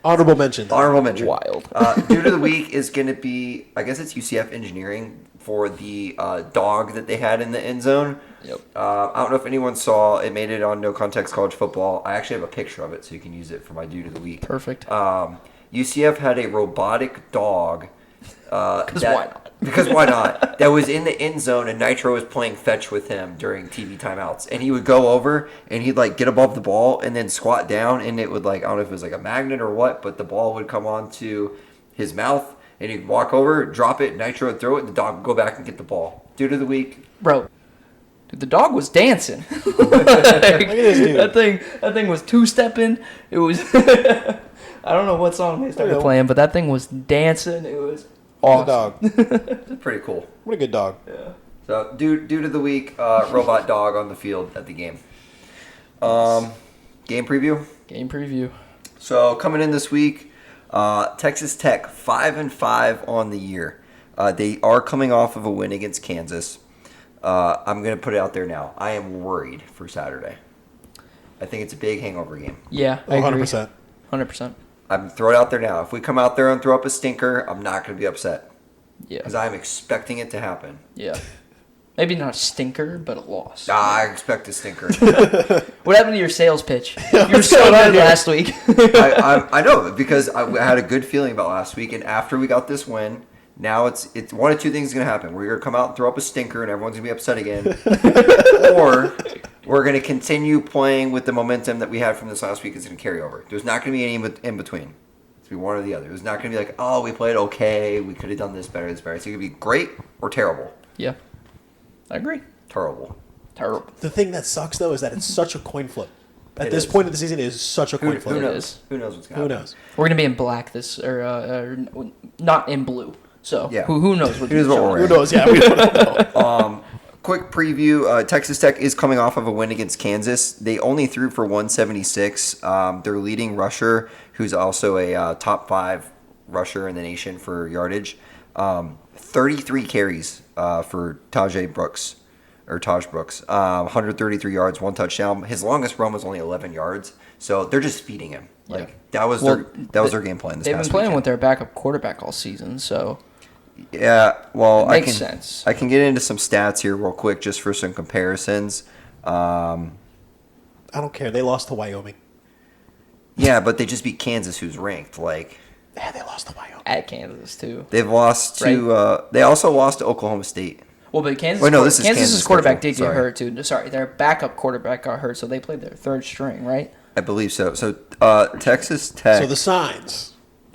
Honorable mention. Honorable mention. Wild. Dude of the week is going to be, I guess it's UCF Engineering for the dog that they had in the end zone. Yep. I don't know if anyone saw it. Made it on No Context College Football. I actually have a picture of it, so you can use it for my Dude of the Week. Perfect. UCF had a robotic dog. Because why not? Because why not? That was in the end zone, and Nitro was playing fetch with him during TV timeouts. And he would go over, and he'd like get above the ball, and then squat down, and it would like, I don't know if it was like a magnet or what, but the ball would come onto his mouth, and he'd walk over, drop it, Nitro would throw it, and the dog would go back and get the ball. Dude of the week. Bro, dude, the dog was dancing. Look at this dude. That thing was two-stepping. It was... I don't know what song they started playing, but that thing was dancing. It was awesome. Good dog. Pretty cool. What a good dog. Yeah. So, dude of the week, robot dog on the field at the game. Game preview. Game preview. So, coming in this week, Texas Tech 5-5 on the year. They are coming off of a win against Kansas. I'm going to put it out there now. I am worried for Saturday. I think it's a big hangover game. Yeah, I agree. 100%. 100%. I'm throwing it out there now. If we come out there and throw up a stinker, I'm not going to be upset. Yeah. Because I'm expecting it to happen. Yeah. Maybe not a stinker, but a loss. I expect a stinker. What happened to your sales pitch? You were What's so going on good here? last week. I know because I had a good feeling about last week, and after we got this win, now it's one of two things is going to happen. We're going to come out and throw up a stinker, and everyone's going to be upset again, or we're going to continue playing with the momentum that we had from this last week. It's going to carry over. There's not going to be any in between. It's going to be one or the other. It's not going to be like, oh, we played okay, we could have done this better, this better. It's going to be great or terrible. Yeah, I agree. Terrible. Terrible. The thing that sucks though is that it's such a coin flip. At It this is. point of the season, it is such a coin flip. Who It knows? is. Who knows what's going to Who happen? knows? We're gonna be in black this, or not in blue. So Yeah. who knows what? Who knows what we're Who wearing? knows? Yeah, we don't know. Quick preview. Texas Tech is coming off of a win against Kansas. They only threw for 176. Their leading rusher, who's also a top 5 rusher in the nation for yardage, 33 carries for Taj Brooks. 133 yards, 1 touchdown. His longest run was only 11 yards. So they're just feeding him. Like Yeah. that was their game plan this They've past been playing weekend. with their backup quarterback all season, so Yeah, well, Makes sense. I can get into some stats here real quick just for some comparisons. I don't care. They lost to Wyoming. Yeah, but they just beat Kansas, who's ranked. Like Yeah, they lost to Wyoming. at Kansas too. they've lost to. They also lost to Oklahoma State. Well, but Kansas. Wait, no, this is Kansas's Kansas quarterback schedule. did get Sorry. hurt too. Sorry, their backup quarterback got hurt, so they played their third string, right? I believe so. So Texas Tech. So the signs.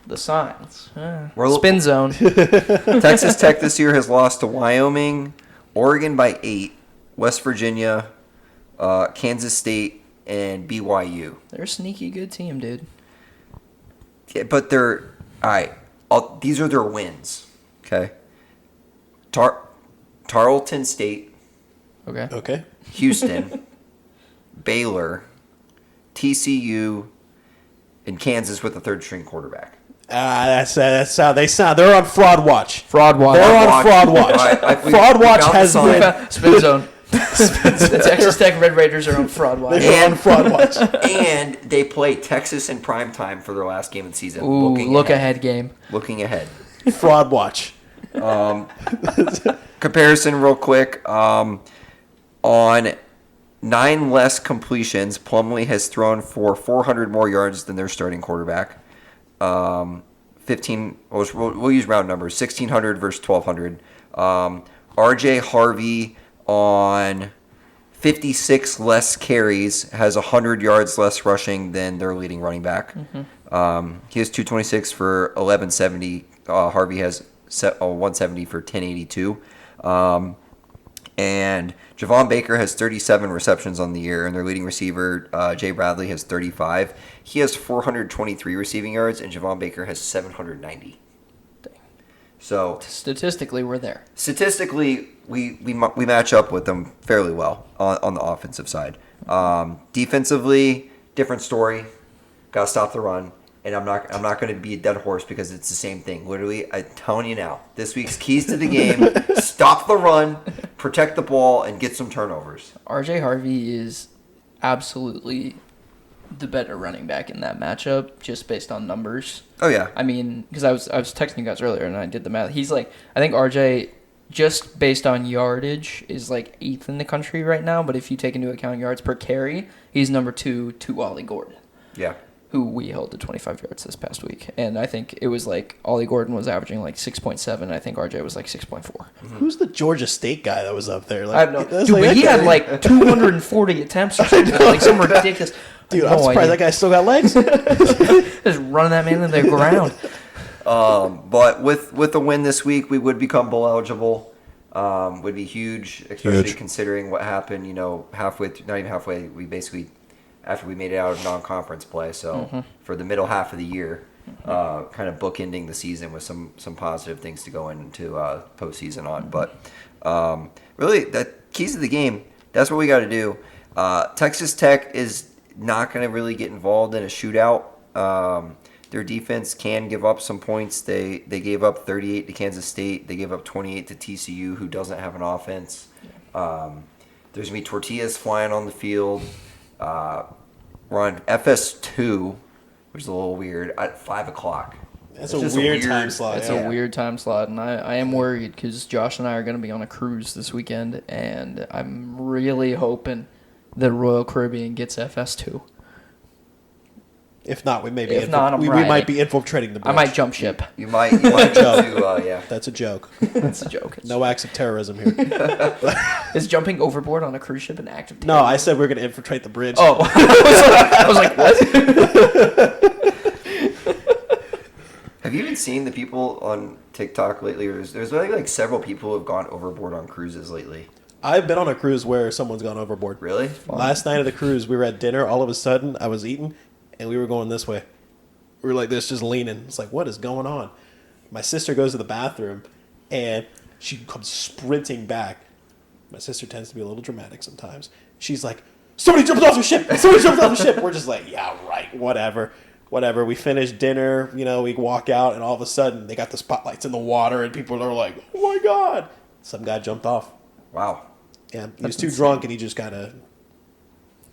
The signs. We're- Spin zone. Texas Tech this year has lost to Wyoming, Oregon by 8, West Virginia, Kansas State, and BYU. They're a sneaky good team, dude. Yeah, but they're all right. These are their wins. Okay. Tarleton State, Okay. Okay. Houston, Baylor, TCU, and Kansas with a third string quarterback. That's how they sound. They're on fraud watch. Fraud watch. They're on Watch. fraud watch. Right, we Fraud watch found the has sign. been. Spin zone. The Texas Tech Red Raiders are on fraud watch. They're on And- fraud watch. And they play Texas in prime time for their last game of the season. Ooh, look ahead game. Looking ahead. Fraud watch. Comparison real quick. On 9 less completions, Plumlee has thrown for 400 more yards than their starting quarterback. 15. We'll use round numbers. 1,600 versus 1,200. RJ Harvey on 56 less carries has 100 yards less rushing than their leading running back. He has 226 for 1170. Harvey has 170 for 1082. And Javon Baker has 37 receptions on the year, and their leading receiver, Jay Bradley, has 35. He has 423 receiving yards, and Javon Baker has 790. So Statistically, we're there. statistically, we match up with them fairly well on the offensive side. Defensively, different story. Got to stop the run. And I'm not going to be a dead horse because it's the same thing. Literally, I'm telling you now, this week's keys to the game: stop the run, protect the ball, and get some turnovers. RJ Harvey is absolutely the better running back in that matchup, just based on numbers. Oh yeah, I mean, because I was texting you guys earlier and I did the math. He's like, I think RJ, just based on yardage, is like 8th in the country right now. But if you take into account yards per carry, he's number 2 to Ollie Gordon, yeah. who we held to 25 yards this past week. And I think it was like Ollie Gordon was averaging like 6.7. I think RJ was like 6.4. Who's the Georgia State guy that was up there? Like, I have no, that's dude, but that he guy- had like 240 attempts or something, like some ridiculous. Dude, no I'm surprised idea. that guy still got legs. Just running that man into the ground. But with a win this week, we would become bowl eligible. Would be huge, especially Huge. considering what happened. You know, halfway, not even halfway. We basically, after we made it out of non-conference play, so for the middle half of the year, kind of bookending the season with some positive things to go into postseason on. But really, the keys to the game. That's what we got to do. Texas Tech is not going to really get involved in a shootout. Their defense can give up some points. They gave up 38 to Kansas State. They gave up 28 to TCU, who doesn't have an offense. There's going to be tortillas flying on the field. We're on FS2, which is a little weird, at 5 o'clock. That's It's a just weird time slot. It's yeah. a weird time slot, and I am worried because Josh and I are going to be on a cruise this weekend, and I'm really hoping that Royal Caribbean gets FS2. If not, we may be. If not, I'm we riding. might be infiltrating the bridge. I might jump ship. You might do, yeah. That's a joke. That's a joke. No acts of terrorism here. Is jumping overboard on a cruise ship an act of No, terror? I said we're going to infiltrate the bridge. Oh, I was like, what? Have you even seen the people on TikTok lately? Or there's like several people who have gone overboard on cruises lately. I've been on a cruise where someone's gone overboard. Really? Last night of the cruise, we were at dinner. All of a sudden, I was eating, and we were going this way. We were like this, just leaning. It's like, what is going on? My sister goes to the bathroom, and she comes sprinting back. My sister tends to be a little dramatic sometimes. She's like, somebody jumped off the ship! Somebody jumped off the ship! We're just like, yeah, right, whatever. We finish dinner, we walk out, and all of a sudden, they got the spotlights in the water, and people are like, oh my God! Some guy jumped off. Wow. Yeah, he was too drunk, and he just kind of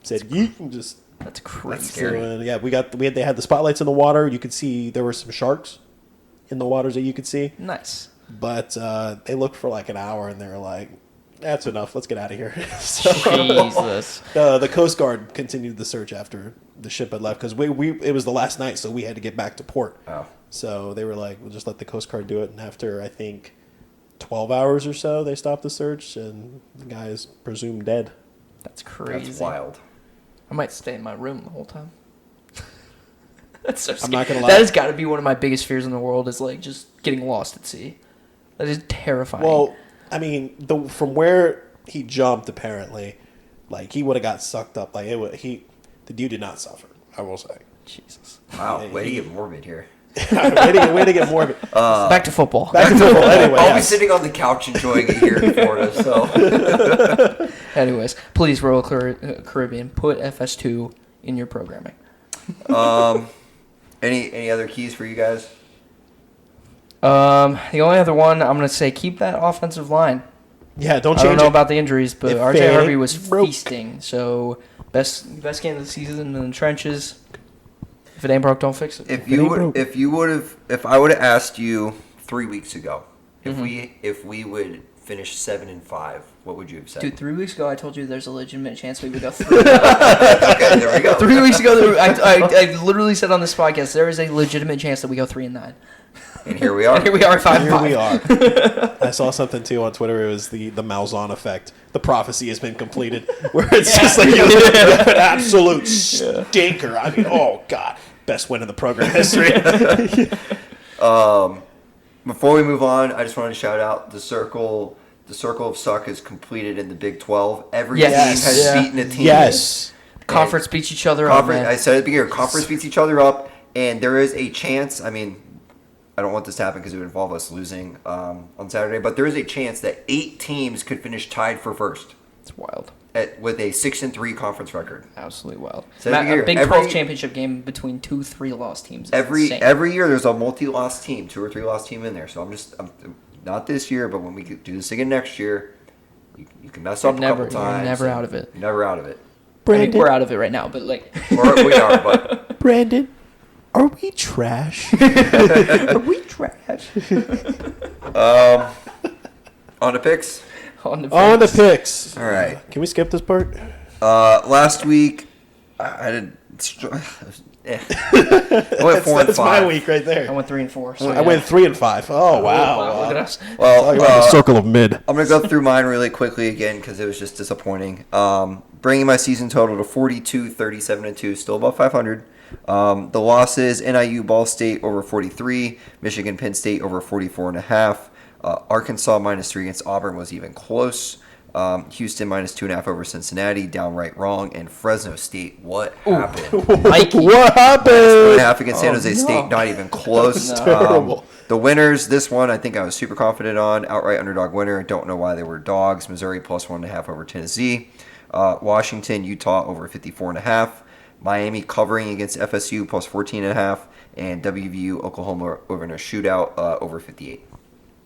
said, yeet, and just... That's crazy. That's scary. So, yeah, they had the spotlights in the water. You could see there were some sharks in the waters that you could see. Nice. But they looked for like an hour, and they were like, that's enough. Let's get out of here. So Jesus. the Coast Guard continued the search after the ship had left because it was the last night, so we had to get back to port. Oh. So they were like, we'll just let the Coast Guard do it. And after, I think, 12 hours or so, they stopped the search, and the guy is presumed dead. That's crazy. That's wild. I might stay in my room the whole time. That's so scary. I'm not gonna lie. That has got to be one of my biggest fears in the world is like just getting lost at sea. That is terrifying. Well, I mean, from where he jumped, apparently, like he would have got sucked up. Like the dude did not suffer. I will say. Jesus. Wow. Yeah, Way to get morbid here. way to get morbid. Back to football. Back to football. Anyway, I'll be yes. sitting on the couch enjoying it here in Florida. So. Anyways, please, Royal Caribbean, put FS2 in your programming. Any other keys for you guys? The only other one I'm gonna say, keep that offensive line. Yeah, don't I change don't know it. about the injuries, but If RJ they Harvey was broke. feasting. So best game of the season in the trenches. If it ain't broke, don't fix it. If I would have asked you 3 weeks ago, if we would finish 7-5, what would you have said? Dude, 3 weeks ago I told you there's a legitimate chance we would go 3. Okay, there we go. 3 weeks ago, I literally said on this podcast there is a legitimate chance that we go 3-9. And here we are. And here we are, 5-5. Here we are. I saw something too on Twitter. It was the Malzahn effect. The prophecy has been completed, where it's just like an absolute stinker. I mean, oh God, best win in the program history. Before we move on, I just wanted to shout out the circle. The circle of suck is completed in the Big 12. Every team has beaten a team. Yes. Conference beats each other up, man. I said at the beginning, conference beats each other up, and there is a chance. I mean, I don't want this to happen because it would involve us losing on Saturday, but there is a chance that 8 teams could finish tied for first It's wild. with a 6-3 conference record. Absolutely wild. So every A Big year, 12 championship game between 2 3-loss teams. Is insane. Every year there's a multi-loss team, 2 or 3 loss team in there. So I'm not this year, but when we do this again next year, you can mess up a couple times. You're never out of it. You're never out of it. I mean, we're out of it right now, but like. Or we are, but Brandon, are we trash? Are we trash? on the picks. On the On the picks. All right. Can we skip this part? Last week I did. I went 4 and 5. That's my week right I there. went 3 and 4. So I went 3 and 5. Oh wow! Look at us. Well, Talking about the circle of mid. I'm going to go through mine really quickly again because it was just disappointing. Bringing my season total to 42, 37, and 2, still above 500. The losses, NIU Ball State over 43, Michigan Penn State over 44.5. Arkansas -3 against Auburn was even close. Houston -2.5 over Cincinnati, downright wrong. And Fresno State, what happened? Mikey. What happened? 1.5 against San Jose no. State, not even close. Terrible. The winners, this one I think I was super confident on. Outright underdog winner. Don't know why they were dogs. Missouri +1.5 over Tennessee. Washington, Utah over 54.5. Miami covering against FSU +14.5. And WVU, Oklahoma over in a shootout over 58.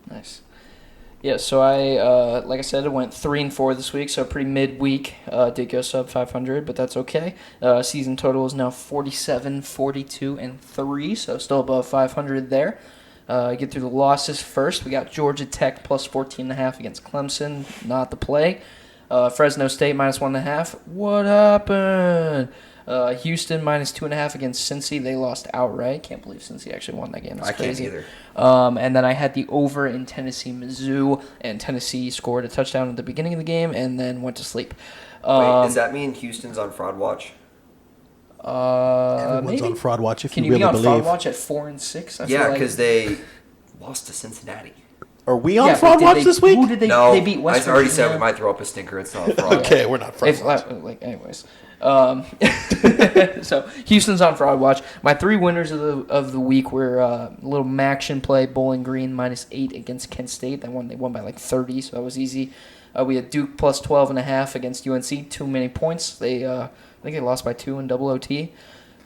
Nice. Yeah, so I, like I said, I went 3-4 this week, so pretty midweek. Did go sub 500, but that's okay. Season total is now 47, 42, and 3, so still above 500 there. Get through the losses first. We got Georgia Tech plus 14.5 against Clemson, not the play. Fresno State minus 1.5. What happened? Houston minus 2.5 against Cincy. They lost outright. Can't believe Cincy actually won that game. That's crazy. Can't either. And then I had the over in Tennessee, Mizzou, and Tennessee scored a touchdown at the beginning of the game and then went to sleep. Wait, does that mean Houston's on fraud watch? Everyone's Maybe. on fraud watch if Can you you really be on believe. fraud watch at 4-6? Yeah, because they lost to Cincinnati. Are we on fraud watch this week? Who did they? No, They beat West I already said Virginia. we might throw up a stinker. It's not fraud. Okay, we're not fraud If, watch. anyways. So Houston's on fraud watch. My 3 winners of the week were a little Maction play, Bowling Green minus 8 against Kent State. They won by like 30, so that was easy. We had Duke plus 12.5 against UNC. Too many points. I think they lost by 2 in double OT.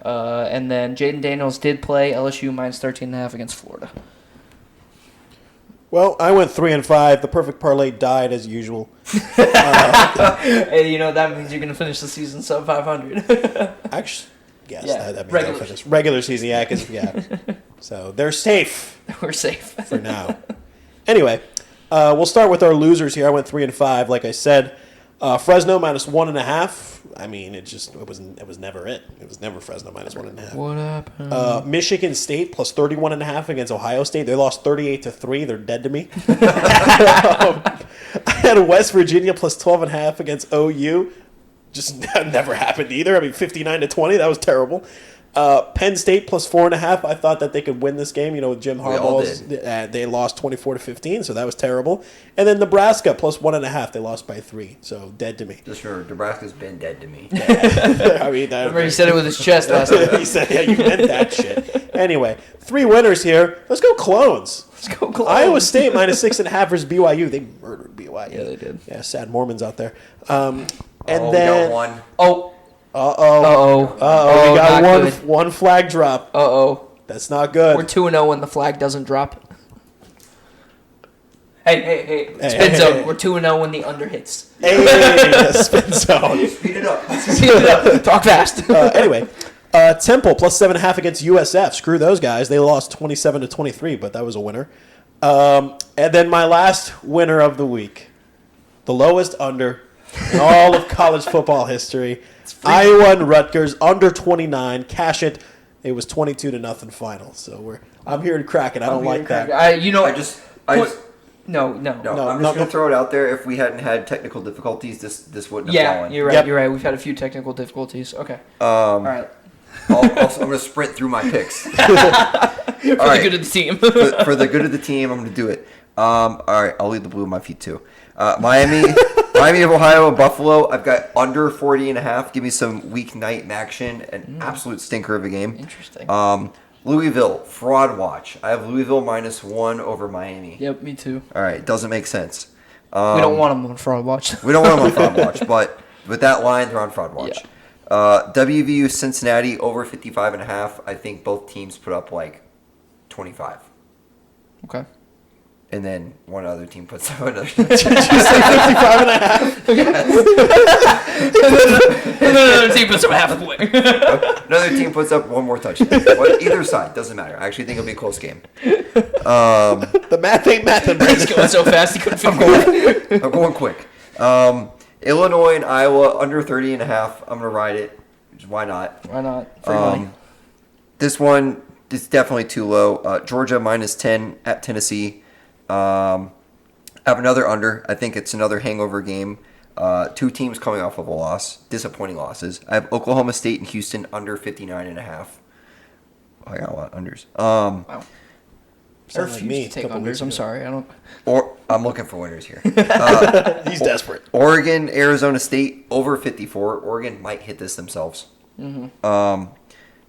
And then Jaden Daniels did play LSU minus 13.5 against Florida. Well, I went 3-5. The perfect parlay died as usual. Hey, that means you're gonna finish the season sub 500. Actually, yes, Yeah, that means regular I'll finish. Regular season, yeah, 'cause, yeah. So they're safe We're safe. for now. Anyway, we'll start with our losers here. I went 3-5, like I said. Fresno minus 1.5. I mean, it was never it. It was never Fresno minus 1.5. What happened? Michigan State plus 31.5 against Ohio State. They lost 38-3. They're dead to me. I had West Virginia plus 12.5 against OU. Just never happened either. I mean, 59-20. That was terrible. Penn State plus 4.5. I thought that they could win this game. With Jim Harbaugh's, they lost 24-15, so that was terrible. And then Nebraska plus 1.5. They lost by 3, so dead to me. Just remember, Nebraska's been dead to me. I mean, Remember he said it with his chest last time. he said, "Yeah, you meant that shit." Anyway, 3 winners here. Let's go Clones. Let's go Clones. Iowa State minus 6.5 versus BYU. They murdered BYU. Yeah, they did. Yeah, sad Mormons out there. We Then got one. Oh. we not got good. one flag drop. That's not good. We're 2-0 when the flag doesn't drop. Hey. Hey, Spin hey, zone. hey. We're 2-0 when the under hits. Hey, spin zone. Speed it up. Talk fast. Anyway, Temple plus 7.5 against USF. Screw those guys. They lost 27-23, but that was a winner. And then my last winner of the week, the lowest under in all of college football history. Iowa and Rutgers under 29. Cash it. It was 22-0 final. So I'm here to crack it. I don't like that. No. I'm No, just going to throw it out there. If we hadn't had technical difficulties, this wouldn't have Yeah, fallen. you're right. Yep. You're right. We've had a few technical difficulties. Okay. All right. I'm going to sprint through my picks. For the good of the team. For the good of the team, I'm going to do it. All right, I'll leave the blue on my feet too. Miami of Ohio and Buffalo. I've got under 40.5. Give me some weeknight action. An absolute stinker of a game. Interesting. Louisville, fraud watch. I have Louisville minus 1 over Miami. Yep, me too. All right, doesn't make sense. We don't want them on fraud watch. We don't want them on fraud watch, but with that line, they're on fraud watch. Yeah. WVU Cincinnati over 55.5. I think both teams put up like 25. Okay. And then one other team puts up another. And then another team puts up half a point. Another team puts up one more touchdown. But either side, doesn't matter. I actually think it'll be a close game. The math ain't mathing, He's Brandon. going so fast he couldn't figure I'm going quick. Illinois and Iowa under 30.5. I'm going to ride it. Why not? Why not? Free money. This one is definitely too low. Georgia minus 10 at Tennessee. I have another under. I think it's another hangover game. 2 teams coming off of a loss. Disappointing losses. I have Oklahoma State and Houston under 59.5. I got a lot of unders. Wow. I Sound like refuse me to take a couple unders. weeks I'm ago. sorry. I don't. Or I'm looking for winners here. He's desperate. Oregon, Arizona State over 54. Oregon might hit this themselves.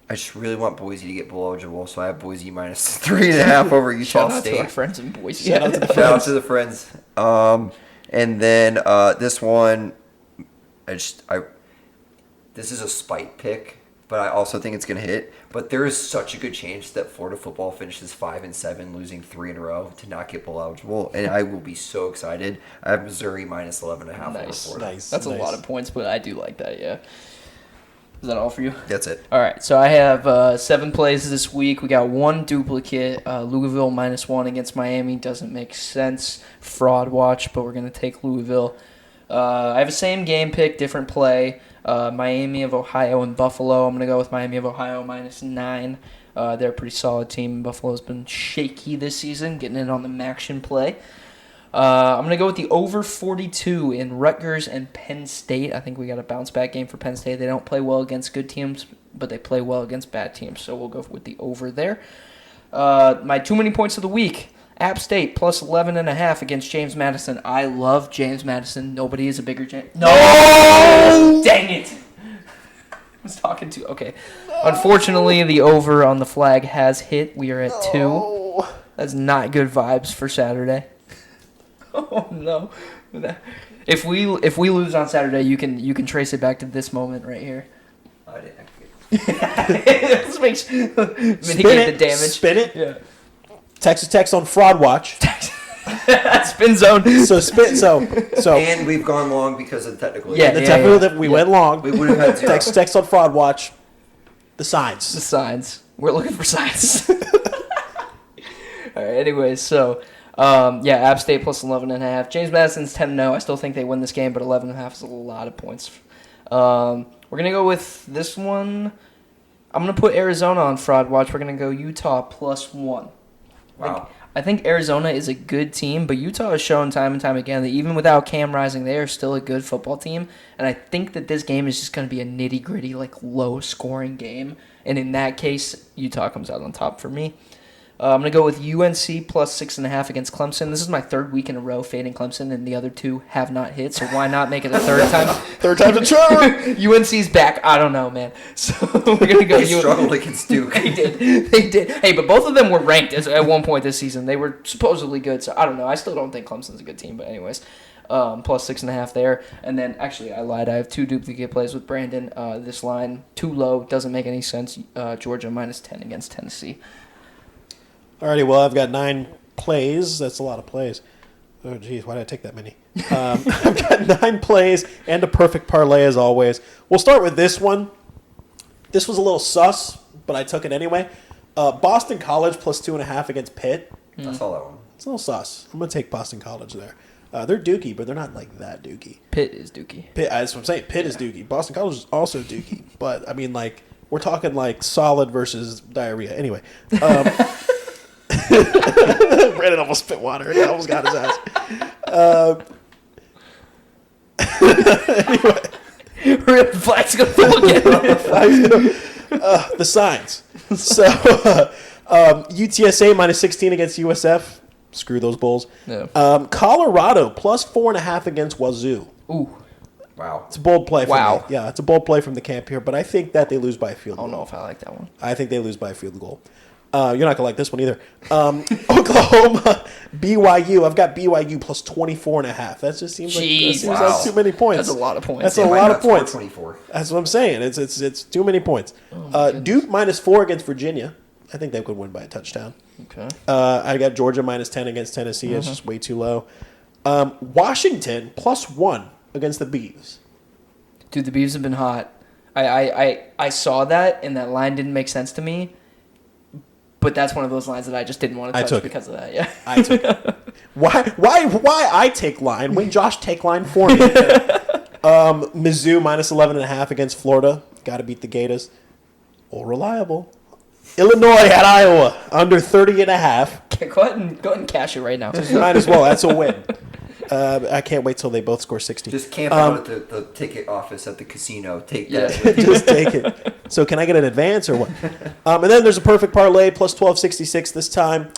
I just really want Boise to get below eligible, so I have Boise minus 3.5 over Utah Shout out State. to our friends in Boise. Shout out to the Shout out to the friends. And then this one, this is a spite pick. but I also think it's going to hit. But there is such a good chance that Florida football finishes 5-7, losing 3 in a row to not get bowl eligible, and I will be so excited. I have Missouri minus 11.5 over Nice. Florida. Nice. That's a lot of points, but I do like that. Yeah. Is that all for you? That's it. All right, so I have 7 plays this week. We got 1 duplicate. Louisville -1 against Miami doesn't make sense. Fraud watch, but we're going to take Louisville. I have a same game pick, different play. Miami of Ohio and Buffalo. I'm going to go with Miami of Ohio -9. They're a pretty solid team. Buffalo's been shaky this season, getting in on the Maction play. I'm going to go with the over 42 in Rutgers and Penn State. I think we got a bounce-back game for Penn State. They don't play well against good teams, but they play well against bad teams, so we'll go with the over there. My too many points of the week. App State plus 11.5 against James Madison. I love James Madison. Nobody is a bigger James. No! Dang it! I was talking to... Okay. Unfortunately, the over on the flag has hit. We are at 2. That's not good vibes for Saturday. Oh no! If we lose on Saturday, you can trace it back to this moment right here. I didn't. This makes mitigate the damage. Spin it. Yeah. Texas Tech's on fraud watch. Spin zone. So spin. So And we've gone long because of the technical. Yeah. the technical that we went long. We would have had 0. Texas Tech's on fraud watch. The The signs. signs. We're looking for signs. All right. Anyways, so App State plus 11.5. James Madison's 10-0. I still think they win this game, but 11.5 is a lot of points. We're gonna go with this one. I'm gonna put Arizona on fraud watch. We're gonna go Utah plus 1. Wow. I think Arizona is a good team, but Utah has shown time and time again that even without Cam Rising, they are still a good football team. And I think that this game is just going to be a nitty-gritty, low-scoring game. And in that case, Utah comes out on top for me. I'm going to go with UNC plus 6.5 against Clemson. This is my 3rd week in a row fading Clemson, and the other 2 have not hit, so why not make it a 3rd time? Third time's a charm. UNC's back. I don't know, man. So we're going to go They struggled against Duke. They did. Hey, but both of them were ranked at one point this season. They were supposedly good, so I don't know. I still don't think Clemson's a good team, but anyways. Plus 6.5 there. And then, actually, I lied. I have 2 duplicate plays with Brandon. This line, too low. Doesn't make any sense. Georgia -10 against Tennessee. Alrighty, well, I've got 9 plays. That's a lot of plays. Oh, geez, why did I take that many? I've got 9 plays and a perfect parlay as always. We'll start with this one. This was a little sus, but I took it anyway. Boston College plus 2.5 against Pitt. I saw that one. It's a little sus. I'm going to take Boston College there. They're dookie, but they're not that dookie. Pitt is dookie. Pitt, that's what I'm saying. Pitt is dookie. Boston College is also dookie. But, I mean, we're talking solid versus diarrhea. Anyway. Brandon almost spit water. He almost got his ass. Anyway. Red flag's going to fall again. The signs. So, UTSA -16 against USF. Screw those Bulls. No. Colorado plus 4.5 against Wazoo. Ooh. Wow. It's a bold play. Wow. Me. Yeah, it's a bold play from the camp here, but I think that they lose by a field I goal. don't know if I like that one. I think they lose by a field goal. You're not going to like this one either. Oklahoma, BYU. I've got BYU plus 24.5. That just seems like too many points. That's a lot of points. That's a lot of points. 24. That's what I'm saying. It's too many points. Duke -4 against Virginia. I think they could win by a touchdown. Okay. I got Georgia -10 against Tennessee. It's just way too low. Washington +1 against the Beavs. Dude, the Beavs have been hot. I saw that, and that line didn't make sense to me. But that's one of those lines that I just didn't want to touch because of that. Yeah. I took it. Why I take line when Josh take line for me? Mizzou -11.5 against Florida. Got to beat the Gators. All reliable. Illinois at Iowa under 30.5. Go ahead and cash it right now. Might as well. That's a win. I can't wait till they both score 60. Just camp out at the ticket office at the casino. Take that. Yeah. Just take it. So can I get an advance or what? And then there's a perfect parlay plus 1266 this time.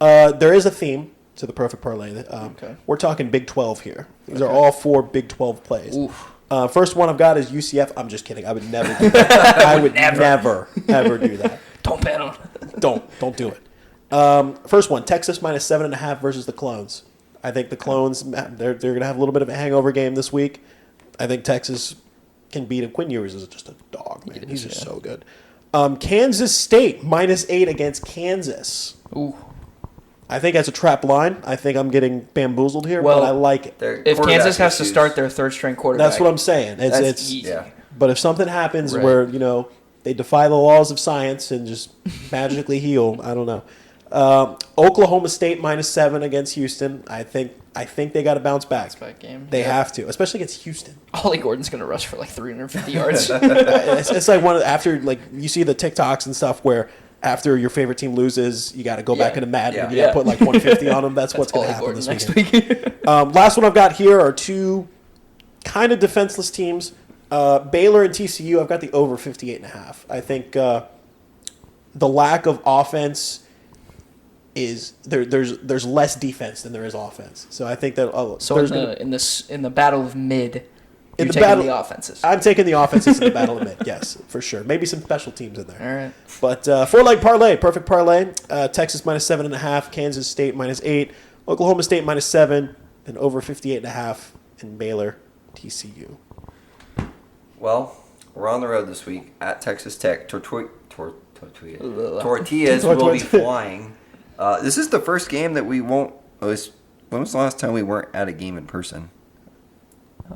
There is a theme to the perfect parlay. Okay. We're talking Big 12 here. These are all 4 Big 12 plays. Oof. First one I've got is UCF. I'm just kidding. I would never do that. I would never, ever do that. Don't bet on it. Don't do it. First one, Texas -7.5 versus the Clones. I think the Clones, they're going to have a little bit of a hangover game this week. I think Texas can beat them. Quinn Ewers is just a dog. man. He's just so good. Kansas State -8 against Kansas. Ooh. I think that's a trap line. I think I'm getting bamboozled here, Well, but I like it. Their If quarterback Kansas has to issues- start their third-string quarterback, That's what I'm saying. That's It's easy. yeah. But if something happens Right. where, they defy the laws of science and just magically heal, I don't know. Oklahoma State -7 against Houston. I think they got to bounce back. Back game. They have to, especially against Houston. Ollie Gordon's gonna rush for like 350 yards. It's like after you see the TikToks and stuff where after your favorite team loses, you got to go back Yeah. into Madden Yeah. and you got to put like 150 on them. That's what's going to Ollie happen Gordon this next weekend. week. Last one I've got here are two kind of defenseless teams. Baylor and TCU, I've got the over 58.5. I think the lack of offense is there's less defense than there is offense. So I think that So there's in the battle of mid, In you're the taking battle- the offenses. I'm taking the offenses in the battle of mid. Yes, for sure. Maybe some special teams in there. All right. But four-leg parlay, perfect parlay. Texas -7.5, Kansas State -8, Oklahoma State -7, and over 58.5 in Baylor, TCU. Well, we're on the road this week at Texas Tech. Tortillas will be flying. This is the first game that we won't. When was the last time we weren't at a game in person?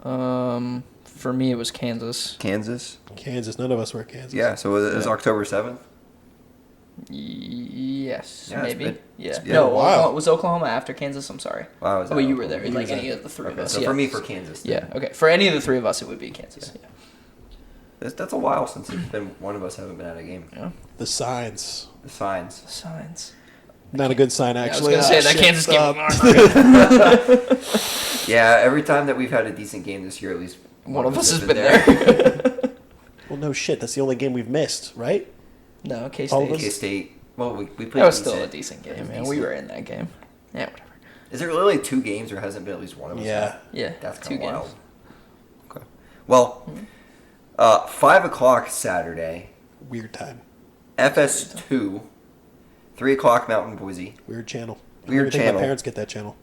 For me, it was Kansas. Kansas. Kansas, none of us were at Kansas. Yeah. So it was October 7th. Yes, Yeah, it's maybe. been- Yeah. it's been No, a while. was Oklahoma after Kansas? I'm sorry. Wow, was Oh, that you were there. Oklahoma? Like any of the three of Okay, us. so yeah. for me, for Kansas. then. Yeah. Okay. For any of the three of us, it would be Kansas. Yeah. That's a while since it's been one of us haven't been at a game. Yeah. The signs. The signs. Signs. Not a good sign, I was actually. gonna say that shit. Kansas game. Yeah, every time that we've had a decent game this year, at least One of us has been there. Well, no shit. That's the only game we've missed, right? No, K All of State. us? K State. Well, we played. That was decent. still a decent game, It was man. We decent. were in that game. Yeah, whatever. Is there really 2 games, or hasn't been at least one of us? Yeah. at? Yeah, That's 2 kind of wild. games. Okay. Well, 5 o'clock Saturday, Weird time. FS2, 3 o'clock Mountain Boise. Weird channel. Weird I don't think channel. My parents get that channel.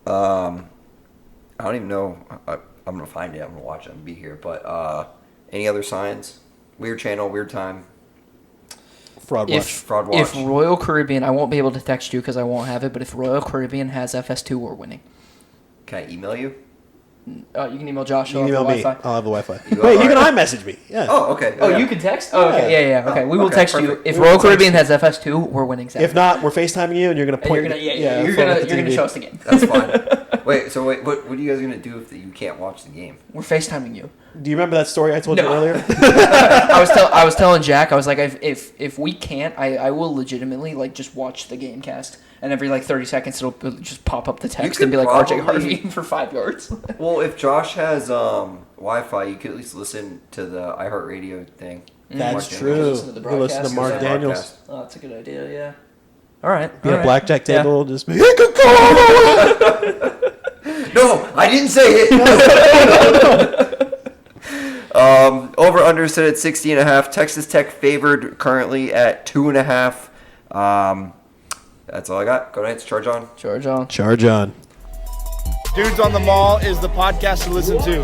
I don't even know. I'm gonna find it. I'm gonna watch it and be here. But any other signs? Weird channel, weird time. Fraud watch. Fraud watch. If Royal Caribbean, I won't be able to text you because I won't have it, but if Royal Caribbean has FS2, we're winning. Can I email you? You can email Josh. You can email off the me. Wi-Fi. I'll have the Wi-Fi. You Wait, are- you can iMessage me. Yeah. Oh, okay. Oh, yeah. you can text? Oh, okay. Yeah. Okay. We will Okay, text perfect. you. If We will Royal text Caribbean you. has FS2, we're winning Saturday. If not, we're FaceTiming you, and you're gonna And point. you're gonna, you're in gonna, front of the you're gonna TV. show us the game. That's fine. Wait, what are you guys gonna do if you can't watch the game? We're FaceTiming you. Do you remember that story I told you No. earlier? I was telling Jack, I was like, if we can't, I will legitimately like just watch the game cast, and every like 30 seconds it'll just pop up the text could and be like RJ probably- Harvey for 5 yards. Well, if Josh has Wi-Fi, you could at least listen to the iHeartRadio thing. That's Mark true. Daniels. Listen to the You can listen to broadcast. Mark Listen to Daniels. broadcast. Oh, that's a good idea. Yeah. All right. Be all a right. blackjack Yeah. table, just be. No, I didn't say it. Over under set at 60.5. Texas Tech favored currently at 2.5. That's all I got. Go Knights. Charge on. Charge on. Charge on. Dudes on the Mall is the podcast to listen to.